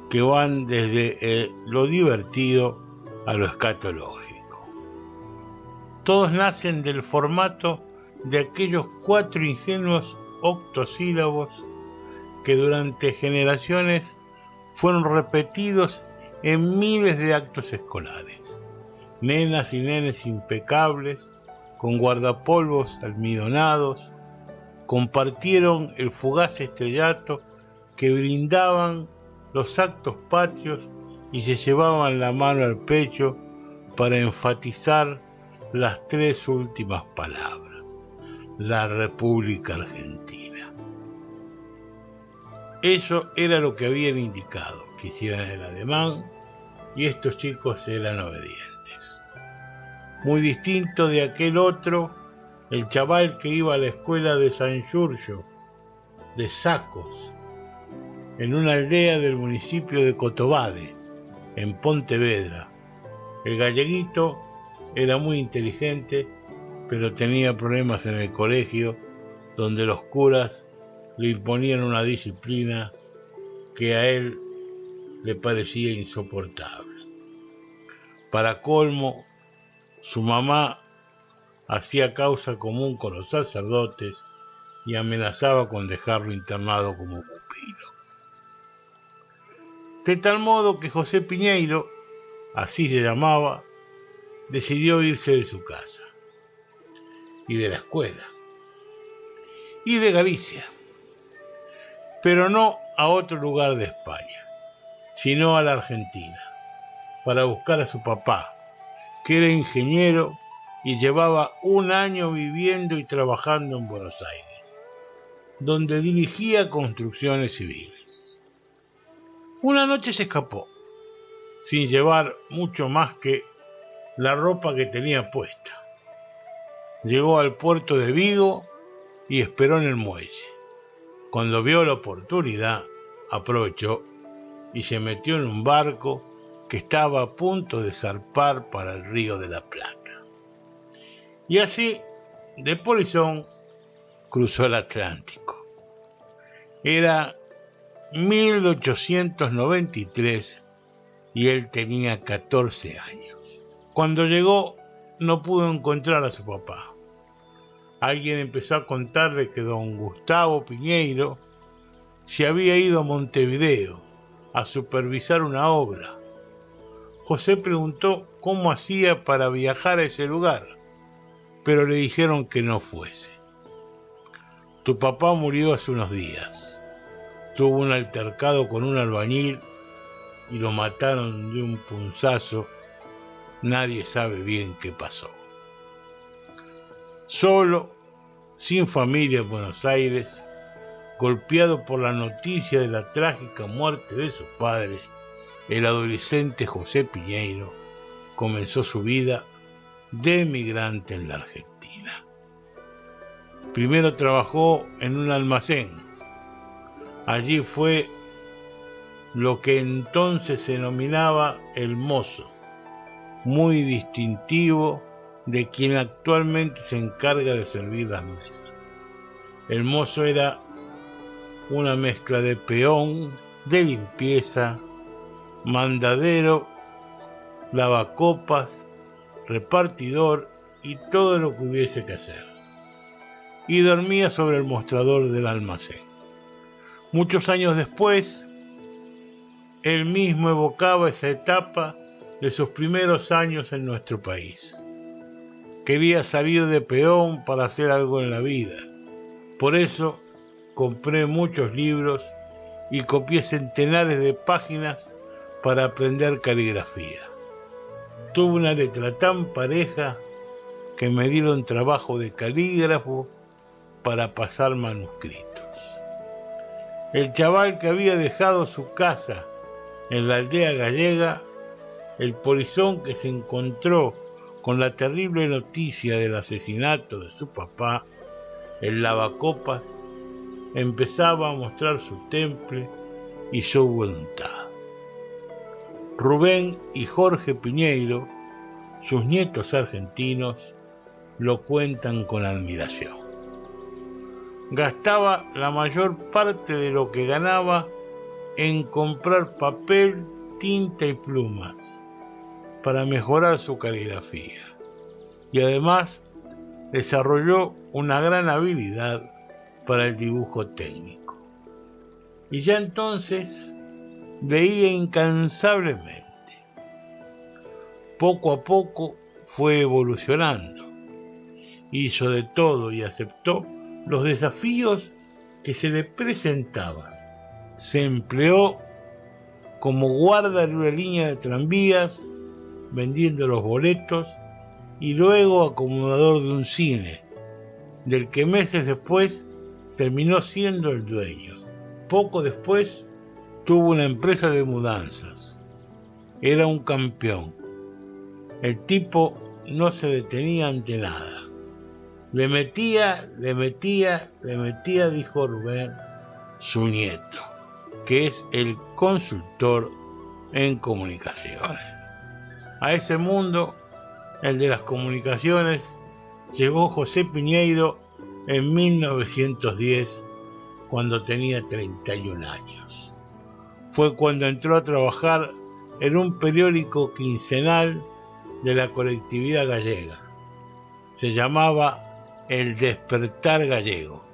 que van desde lo divertido a lo escatológico. Todos nacen del formato de aquellos 4 ingenuos octosílabos que durante generaciones fueron repetidos en miles de actos escolares. Nenas y nenes impecables, con guardapolvos almidonados, compartieron el fugaz estrellato que brindaban los actos patrios y se llevaban la mano al pecho para enfatizar las 3 últimas palabras: la República Argentina. Eso era lo que habían indicado, que hicieran el ademán, y estos chicos eran obedientes. Muy distinto de aquel otro, el chaval que iba a la escuela de San Giorgio, de Sacos, en una aldea del municipio de Cotobade, en Pontevedra. El galleguito era muy inteligente, pero tenía problemas en el colegio, donde los curas le imponían una disciplina que a él le parecía insoportable. Para colmo, su mamá hacía causa común con los sacerdotes y amenazaba con dejarlo internado como pupilo. De tal modo que José Piñeiro, así se llamaba, decidió irse de su casa, y de la escuela, y de Galicia, pero no a otro lugar de España, sino a la Argentina, para buscar a su papá, que era ingeniero y llevaba un año viviendo y trabajando en Buenos Aires, donde dirigía construcciones civiles. Una noche se escapó, sin llevar mucho más que la ropa que tenía puesta. Llegó al puerto de Vigo y esperó en el muelle. Cuando vio la oportunidad, aprovechó y se metió en un barco que estaba a punto de zarpar para el Río de la Plata. Y así, de polizón, cruzó el Atlántico. Era 1893 y él tenía 14 años. Cuando llegó, no pudo encontrar a su papá. Alguien empezó a contarle que don Gustavo Piñeiro se había ido a Montevideo a supervisar una obra. José preguntó cómo hacía para viajar a ese lugar, pero le dijeron que no fuese. Tu papá murió hace unos días. Tuvo un altercado con un albañil y lo mataron de un punzazo. Nadie sabe bien qué pasó. Solo, sin familia en Buenos Aires, golpeado por la noticia de la trágica muerte de su padre, el adolescente José Piñeiro comenzó su vida de emigrante en la Argentina. Primero trabajó en un almacén. Allí fue lo que entonces se denominaba el mozo, muy distintivo de quien actualmente se encarga de servir las mesas. El mozo era una mezcla de peón, de limpieza, mandadero, lavacopas, repartidor y todo lo que hubiese que hacer. Y dormía sobre el mostrador del almacén. Muchos años después, él mismo evocaba esa etapa de sus primeros años en nuestro país. Quería salir de peón para hacer algo en la vida. Por eso compré muchos libros y copié centenares de páginas para aprender caligrafía. Tuve una letra tan pareja que me dieron trabajo de calígrafo para pasar manuscritos. El chaval que había dejado su casa en la aldea gallega, el polizón que se encontró con la terrible noticia del asesinato de su papá, el lavacopas, empezaba a mostrar su temple y su voluntad. Rubén y Jorge Piñeiro, sus nietos argentinos, lo cuentan con admiración. Gastaba la mayor parte de lo que ganaba en comprar papel, tinta y plumas para mejorar su caligrafía, y además desarrolló una gran habilidad para el dibujo técnico. Y ya entonces leía incansablemente. Poco a poco fue evolucionando, hizo de todo y aceptó los desafíos que se le presentaban. Se empleó como guarda en una línea de tranvías, vendiendo los boletos, y luego acomodador de un cine, del que meses después terminó siendo el dueño. Poco después tuvo una empresa de mudanzas. Era un campeón. El tipo no se detenía ante nada. Le metía, dijo Rubén, su nieto, que es el consultor en comunicaciones. A ese mundo, el de las comunicaciones, llegó José Piñeiro en 1910, cuando tenía 31 años. Fue cuando entró a trabajar en un periódico quincenal de la colectividad gallega. Se llamaba El Despertar Gallego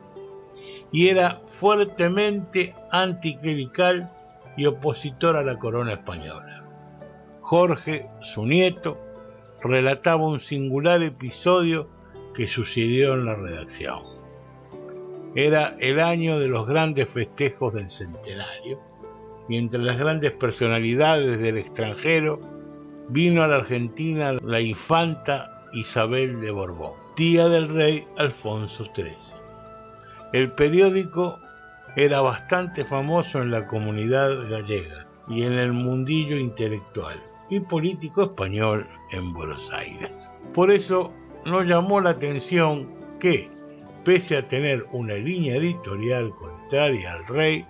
y era fuertemente anticlerical y opositor a la corona española. Jorge, su nieto, relataba un singular episodio que sucedió en la redacción. Era el año de los grandes festejos del centenario, y entre las grandes personalidades del extranjero vino a la Argentina la infanta Isabel de Borbón, tía del rey Alfonso XIII. El periódico era bastante famoso en la comunidad gallega y en el mundillo intelectual y político español en Buenos Aires. Por eso nos llamó la atención que, pese a tener una línea editorial contraria al rey,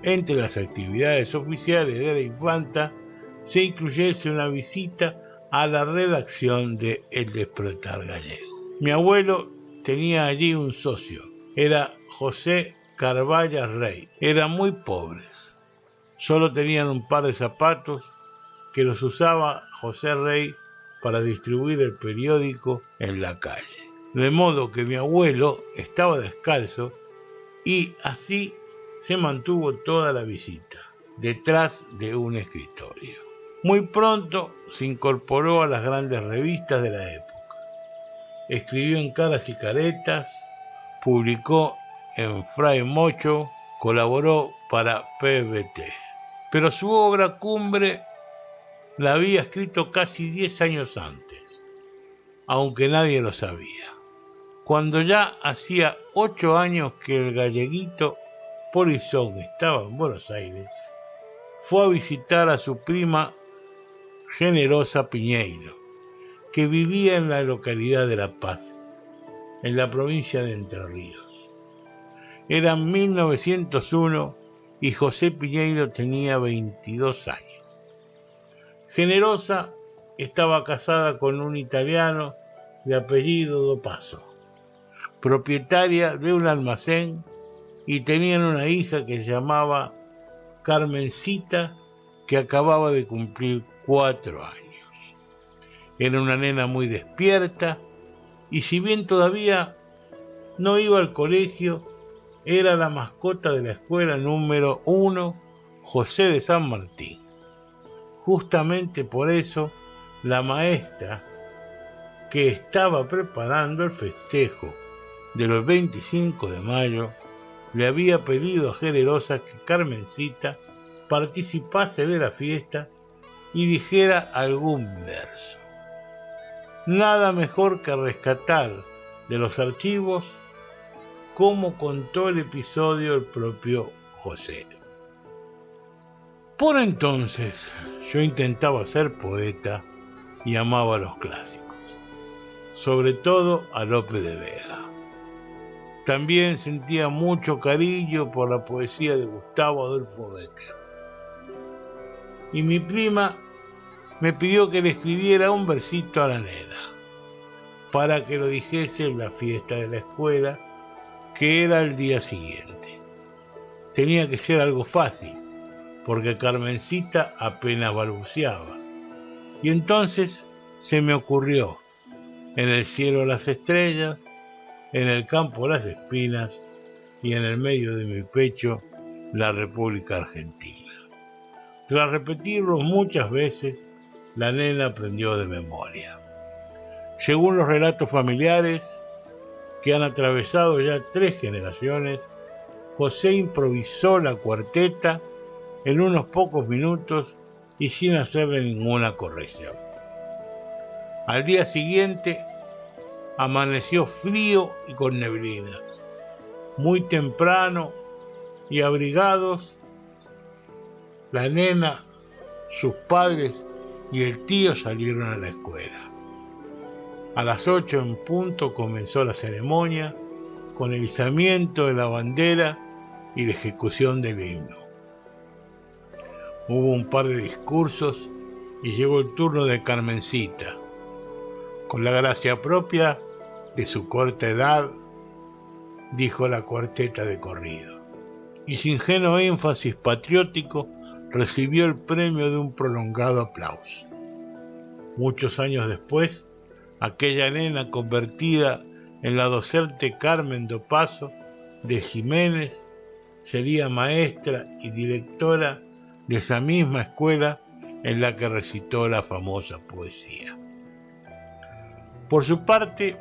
entre las actividades oficiales de la infanta se incluyese una visita a la redacción de El Despertar Gallego. Mi abuelo tenía allí un socio, era José Carvallas Rey. Eran muy pobres, solo tenían un par de zapatos que los usaba José Rey para distribuir el periódico en la calle. De modo que mi abuelo estaba descalzo y así se mantuvo toda la visita, detrás de un escritorio. Muy pronto se incorporó a las grandes revistas de la época. Escribió en Caras y Caretas, publicó en Fray Mocho, colaboró para PBT. Pero su obra cumbre la había escrito casi 10 años antes, aunque nadie lo sabía. Cuando ya hacía 8 años que el galleguito Polizón estaba en Buenos Aires, fue a visitar a su prima Generosa Piñeiro, que vivía en la localidad de La Paz, en la provincia de Entre Ríos. Era 1901 y José Piñeiro tenía 22 años. Generosa estaba casada con un italiano de apellido Dopaso, propietaria de un almacén, y tenían una hija que se llamaba Carmencita, que acababa de cumplir 4 años. Era una nena muy despierta, y si bien todavía no iba al colegio, era la mascota de la escuela número 1 José de San Martín. Justamente por eso, la maestra, que estaba preparando el festejo de los 25 de mayo, le había pedido a Generosa que Carmencita participase de la fiesta y dijera algún verso. Nada mejor que rescatar de los archivos cómo contó el episodio el propio José. Por entonces yo intentaba ser poeta y amaba los clásicos, sobre todo a Lope de Vega. También sentía mucho cariño por la poesía de Gustavo Adolfo Bécquer. Y mi prima me pidió que le escribiera un versito a la nena, para que lo dijese en la fiesta de la escuela, que era el día siguiente. Tenía que ser algo fácil, porque Carmencita apenas balbuceaba. Y entonces se me ocurrió: en el cielo las estrellas, en el campo las espinas, y en el medio de mi pecho la República Argentina. Tras repetirlo muchas veces, la nena aprendió de memoria. Según los relatos familiares, que han atravesado ya 3 generaciones, José improvisó la cuarteta en unos pocos minutos y sin hacerle ninguna corrección. Al día siguiente amaneció frío y con neblinas. Muy temprano y abrigados, la nena, sus padres y el tío salieron a la escuela. A las 8 en punto comenzó la ceremonia, con el izamiento de la bandera y la ejecución del himno. Hubo un par de discursos y llegó el turno de Carmencita. Con la gracia propia de su corta edad, dijo la cuarteta de corrido, y sin ingenuo énfasis patriótico recibió el premio de un prolongado aplauso. Muchos años después, aquella nena convertida en la docente Carmen Dopaso de Jiménez sería maestra y directora de esa misma escuela en la que recitó la famosa poesía. Por su parte,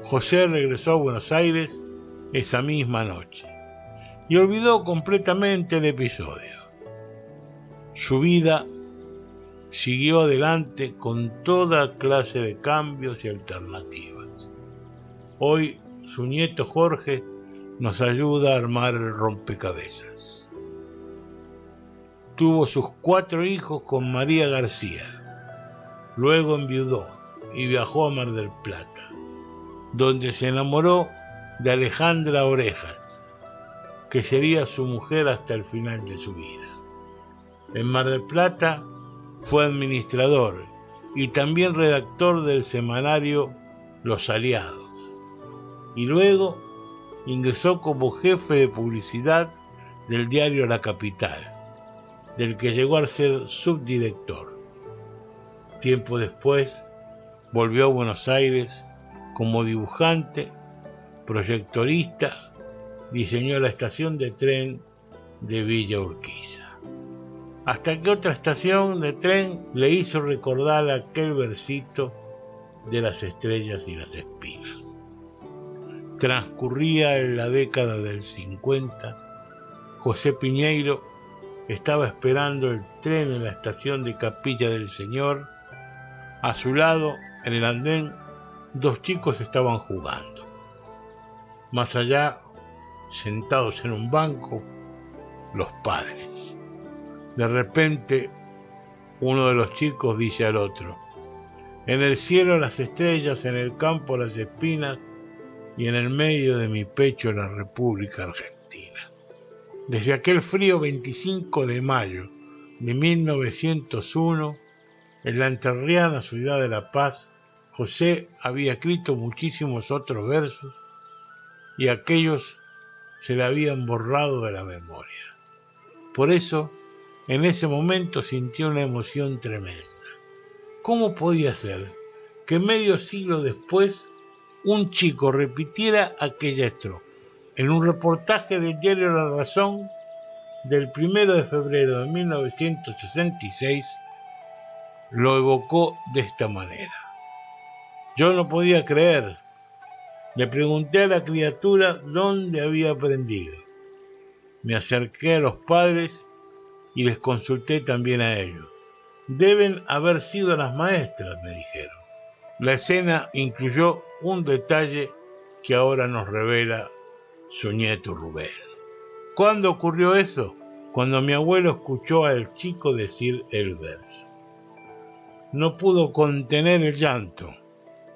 José regresó a Buenos Aires esa misma noche y olvidó completamente el episodio. Su vida siguió adelante con toda clase de cambios y alternativas. Hoy su nieto Jorge nos ayuda a armar el rompecabezas. Tuvo sus 4 hijos con María García. Luego enviudó y viajó a Mar del Plata, donde se enamoró de Alejandra Orejas, que sería su mujer hasta el final de su vida. En Mar del Plata fue administrador y también redactor del semanario Los Aliados, y luego ingresó como jefe de publicidad del diario La Capital, del que llegó a ser subdirector. Tiempo después volvió a Buenos Aires como dibujante, proyectorista, diseñó la estación de tren de Villa Urquiza. Hasta que otra estación de tren le hizo recordar aquel versito de las estrellas y las espinas. Transcurría en la década del 50, José Piñeiro estaba esperando el tren en la estación de Capilla del Señor. A su lado, en el andén, 2 chicos estaban jugando. Más allá, sentados en un banco, los padres. De repente, uno de los chicos dice al otro: en el cielo las estrellas, en el campo las espinas, y en el medio de mi pecho la República Argentina. Desde aquel frío 25 de mayo de 1901, en la entrerriana ciudad de La Paz, José había escrito muchísimos otros versos y aquellos se le habían borrado de la memoria. Por eso, en ese momento sintió una emoción tremenda. ¿Cómo podía ser que medio siglo después un chico repitiera aquella estrofa? En un reportaje del diario La Razón del 1 de febrero de 1966, lo evocó de esta manera: yo no podía creer. Le pregunté a la criatura dónde había aprendido. Me acerqué a los padres y les consulté también a ellos. Deben haber sido las maestras, me dijeron. La escena incluyó un detalle que ahora nos revela su nieto Rubén. ¿Cuándo ocurrió eso? Cuando mi abuelo escuchó al chico decir el verso. No pudo contener el llanto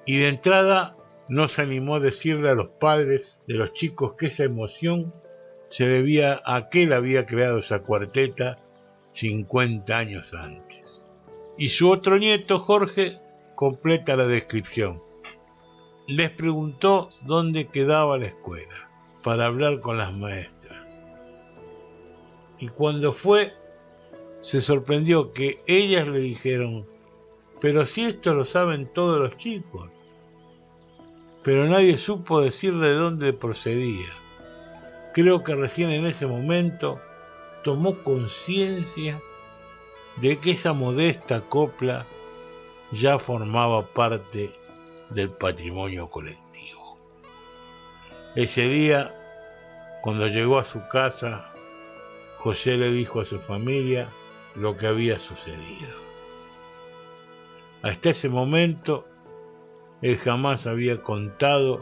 y de entrada no se animó a decirle a los padres de los chicos que esa emoción se debía a que él había creado esa cuarteta 50 años antes. Y su otro nieto, Jorge, completa la descripción. Les preguntó dónde quedaba la escuela para hablar con las maestras. Y cuando fue, se sorprendió que ellas le dijeron: pero si esto lo saben todos los chicos. Pero nadie supo decirle de dónde procedía. Creo que recién en ese momento tomó conciencia de que esa modesta copla ya formaba parte del patrimonio colectivo. Ese día, cuando llegó a su casa, José le dijo a su familia lo que había sucedido. Hasta ese momento, él jamás había contado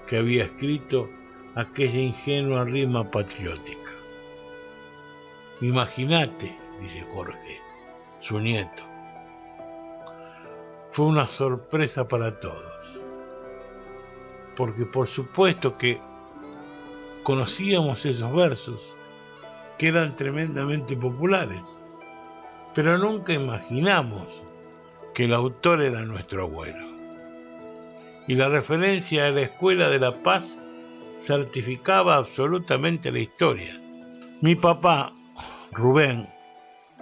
que había escrito aquella ingenua rima patriótica. Imagínate, dice Jorge, su nieto. Fue una sorpresa para todos, porque por supuesto que conocíamos esos versos, que eran tremendamente populares, pero nunca imaginamos que el autor era nuestro abuelo. Y la referencia a la Escuela de La Paz certificaba absolutamente la historia. Mi papá, Rubén,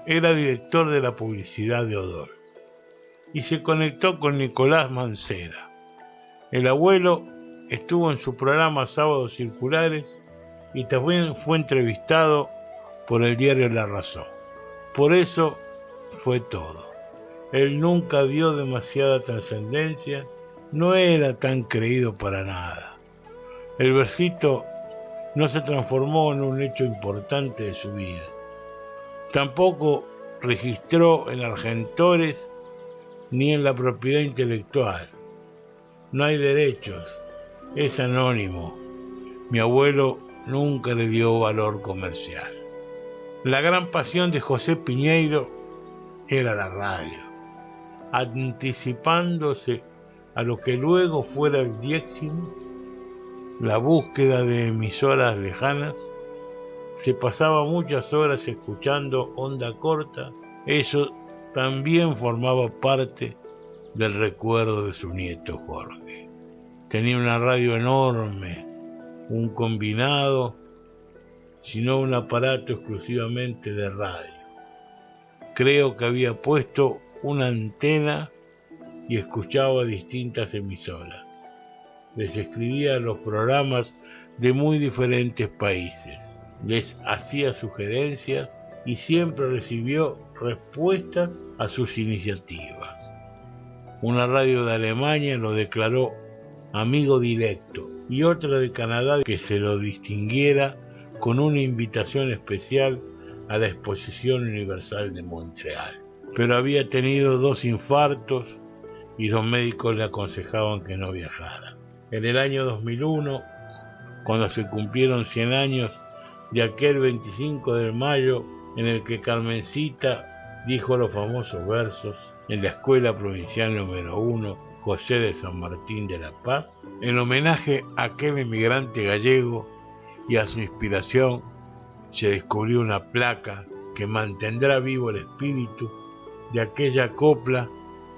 era director de la publicidad de Odor y se conectó con Nicolás Mancera. El abuelo estuvo en su programa Sábados Circulares y también fue entrevistado por el diario La Razón. Por eso fue todo. Él nunca dio demasiada trascendencia, no era tan creído para nada. El versito no se transformó en un hecho importante de su vida. Tampoco registró en Argentores ni en la propiedad intelectual. No hay derechos, es anónimo. Mi abuelo nunca le dio valor comercial. La gran pasión de José Piñeiro era la radio, anticipándose a lo que luego fuera el diéximo, la búsqueda de emisoras lejanas. Se pasaba muchas horas escuchando onda corta. Eso también formaba parte del recuerdo de su nieto Jorge. Tenía una radio enorme, un combinado, sino un aparato exclusivamente de radio. Creo que había puesto una antena y escuchaba distintas emisoras. Les escribía los programas de muy diferentes países. Les hacía sugerencias y siempre recibió respuestas a sus iniciativas. Una radio de Alemania lo declaró amigo directo y otra de Canadá que se lo distinguiera con una invitación especial a la Exposición Universal de Montreal. Pero había tenido 2 infartos y los médicos le aconsejaban que no viajara. En el año 2001, cuando se cumplieron 100 años de aquel 25 de mayo en el que Carmencita dijo los famosos versos en la Escuela Provincial número 1 José de San Martín de la Paz, en homenaje a aquel emigrante gallego y a su inspiración, se descubrió una placa que mantendrá vivo el espíritu de aquella copla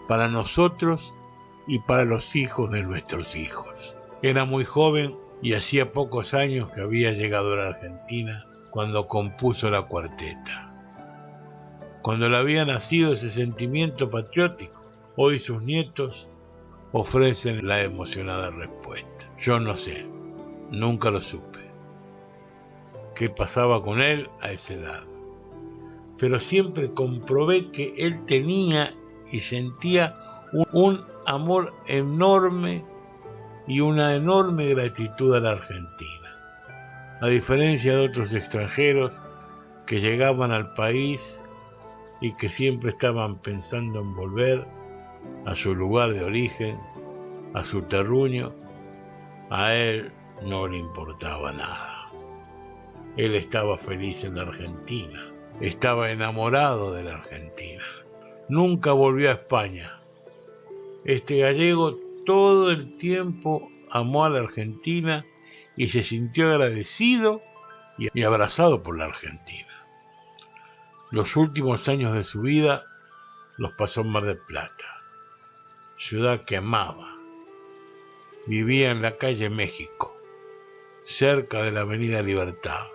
para nosotros y para los hijos de nuestros hijos. Era muy joven y hacía pocos años que había llegado a la Argentina cuando compuso la cuarteta. Cuando le había nacido ese sentimiento patriótico, hoy sus nietos ofrecen la emocionada respuesta. Yo no sé, nunca lo supe. ¿Qué pasaba con él a esa edad? Pero siempre comprobé que él tenía y sentía un amor enorme y una enorme gratitud a la Argentina. A diferencia de otros extranjeros que llegaban al país y que siempre estaban pensando en volver a su lugar de origen, a su terruño, a él no le importaba nada. Él estaba feliz en la Argentina, estaba enamorado de la Argentina. Nunca volvió a España. Este gallego todo el tiempo amó a la Argentina y se sintió agradecido y abrazado por la Argentina. Los últimos años de su vida los pasó en Mar del Plata, ciudad que amaba. Vivía en la calle México, cerca de la Avenida Libertad.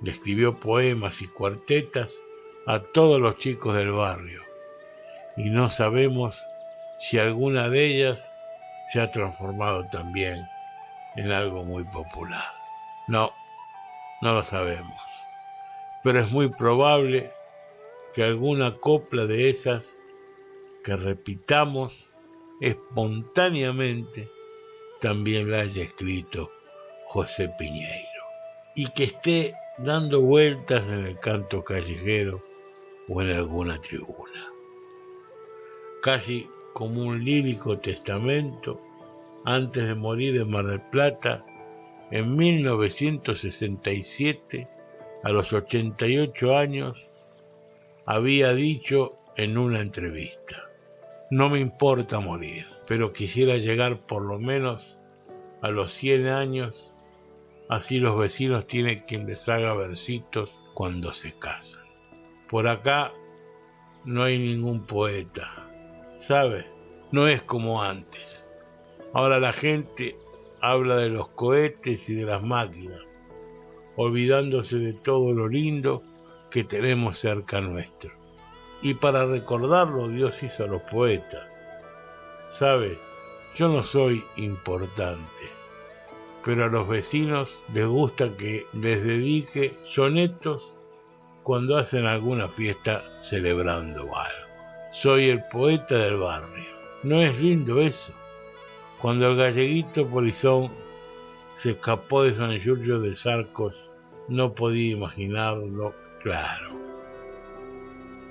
Le escribió poemas y cuartetas a todos los chicos del barrio, y no sabemos si alguna de ellas se ha transformado también en algo muy popular. No lo sabemos, pero es muy probable que alguna copla de esas que repitamos espontáneamente también la haya escrito José Piñeiro, y que esté dando vueltas en el canto callejero o en alguna tribuna. Casi como un lírico testamento, antes de morir en Mar del Plata, en 1967, a los 88 años, había dicho en una entrevista: no me importa morir, pero quisiera llegar por lo menos a los 100 años, así los vecinos tienen quien les haga versitos cuando se casan. Por acá no hay ningún poeta, ¿sabe? No es como antes. Ahora la gente habla de los cohetes y de las máquinas, olvidándose de todo lo lindo que tenemos cerca nuestro. Y para recordarlo Dios hizo a los poetas. ¿Sabe? Yo no soy importante, pero a los vecinos les gusta que les dedique sonetos cuando hacen alguna fiesta celebrando algo. Soy el poeta del barrio. ¿No es lindo eso? Cuando el galleguito polizón se escapó de San Giorgio de Sarcos, no podía imaginarlo, claro.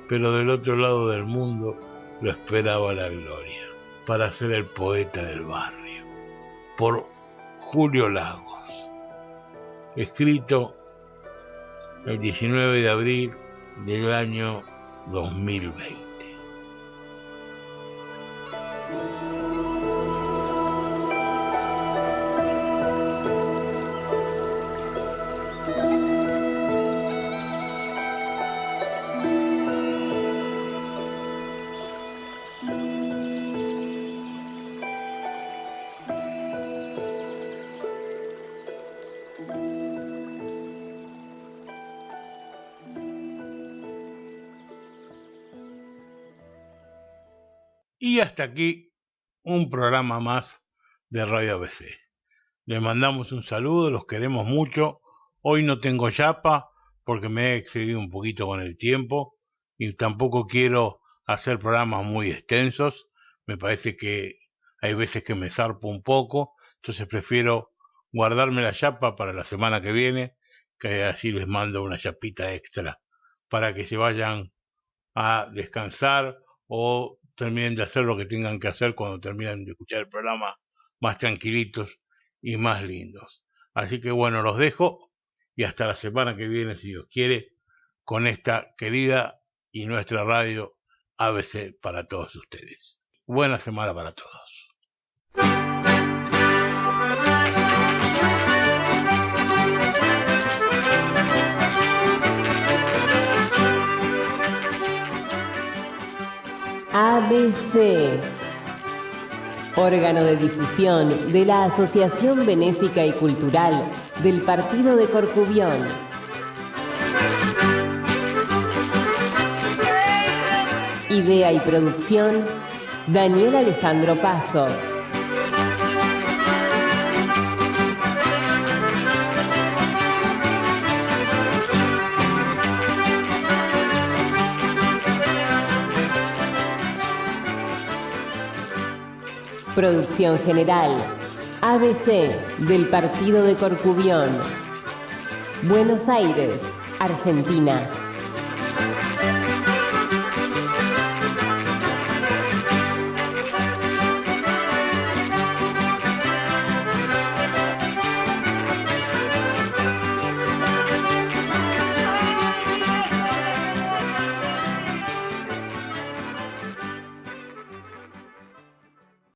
Pero del otro lado del mundo lo esperaba la gloria, para ser el poeta del barrio, por Julio Lagos, escrito el 19 de abril del año 2020. Y hasta aquí un programa más de Radio ABC. Les mandamos un saludo, los queremos mucho. Hoy no tengo chapa porque me he excedido un poquito con el tiempo y tampoco quiero hacer programas muy extensos. Me parece que hay veces que me zarpo un poco, entonces prefiero guardarme la chapa para la semana que viene, que así les mando una chapita extra para que se vayan a descansar o terminen de hacer lo que tengan que hacer cuando terminen de escuchar el programa, más tranquilitos y más lindos. Así que bueno, los dejo y hasta la semana que viene, si Dios quiere, con esta querida y nuestra radio ABC para todos ustedes. Buena semana para todos. ABC, órgano de difusión de la Asociación Benéfica y Cultural del Partido de Corcubión. Idea y producción, Daniel Alejandro Pasos. Producción general, ABC del Partido de Corcubión. Buenos Aires, Argentina.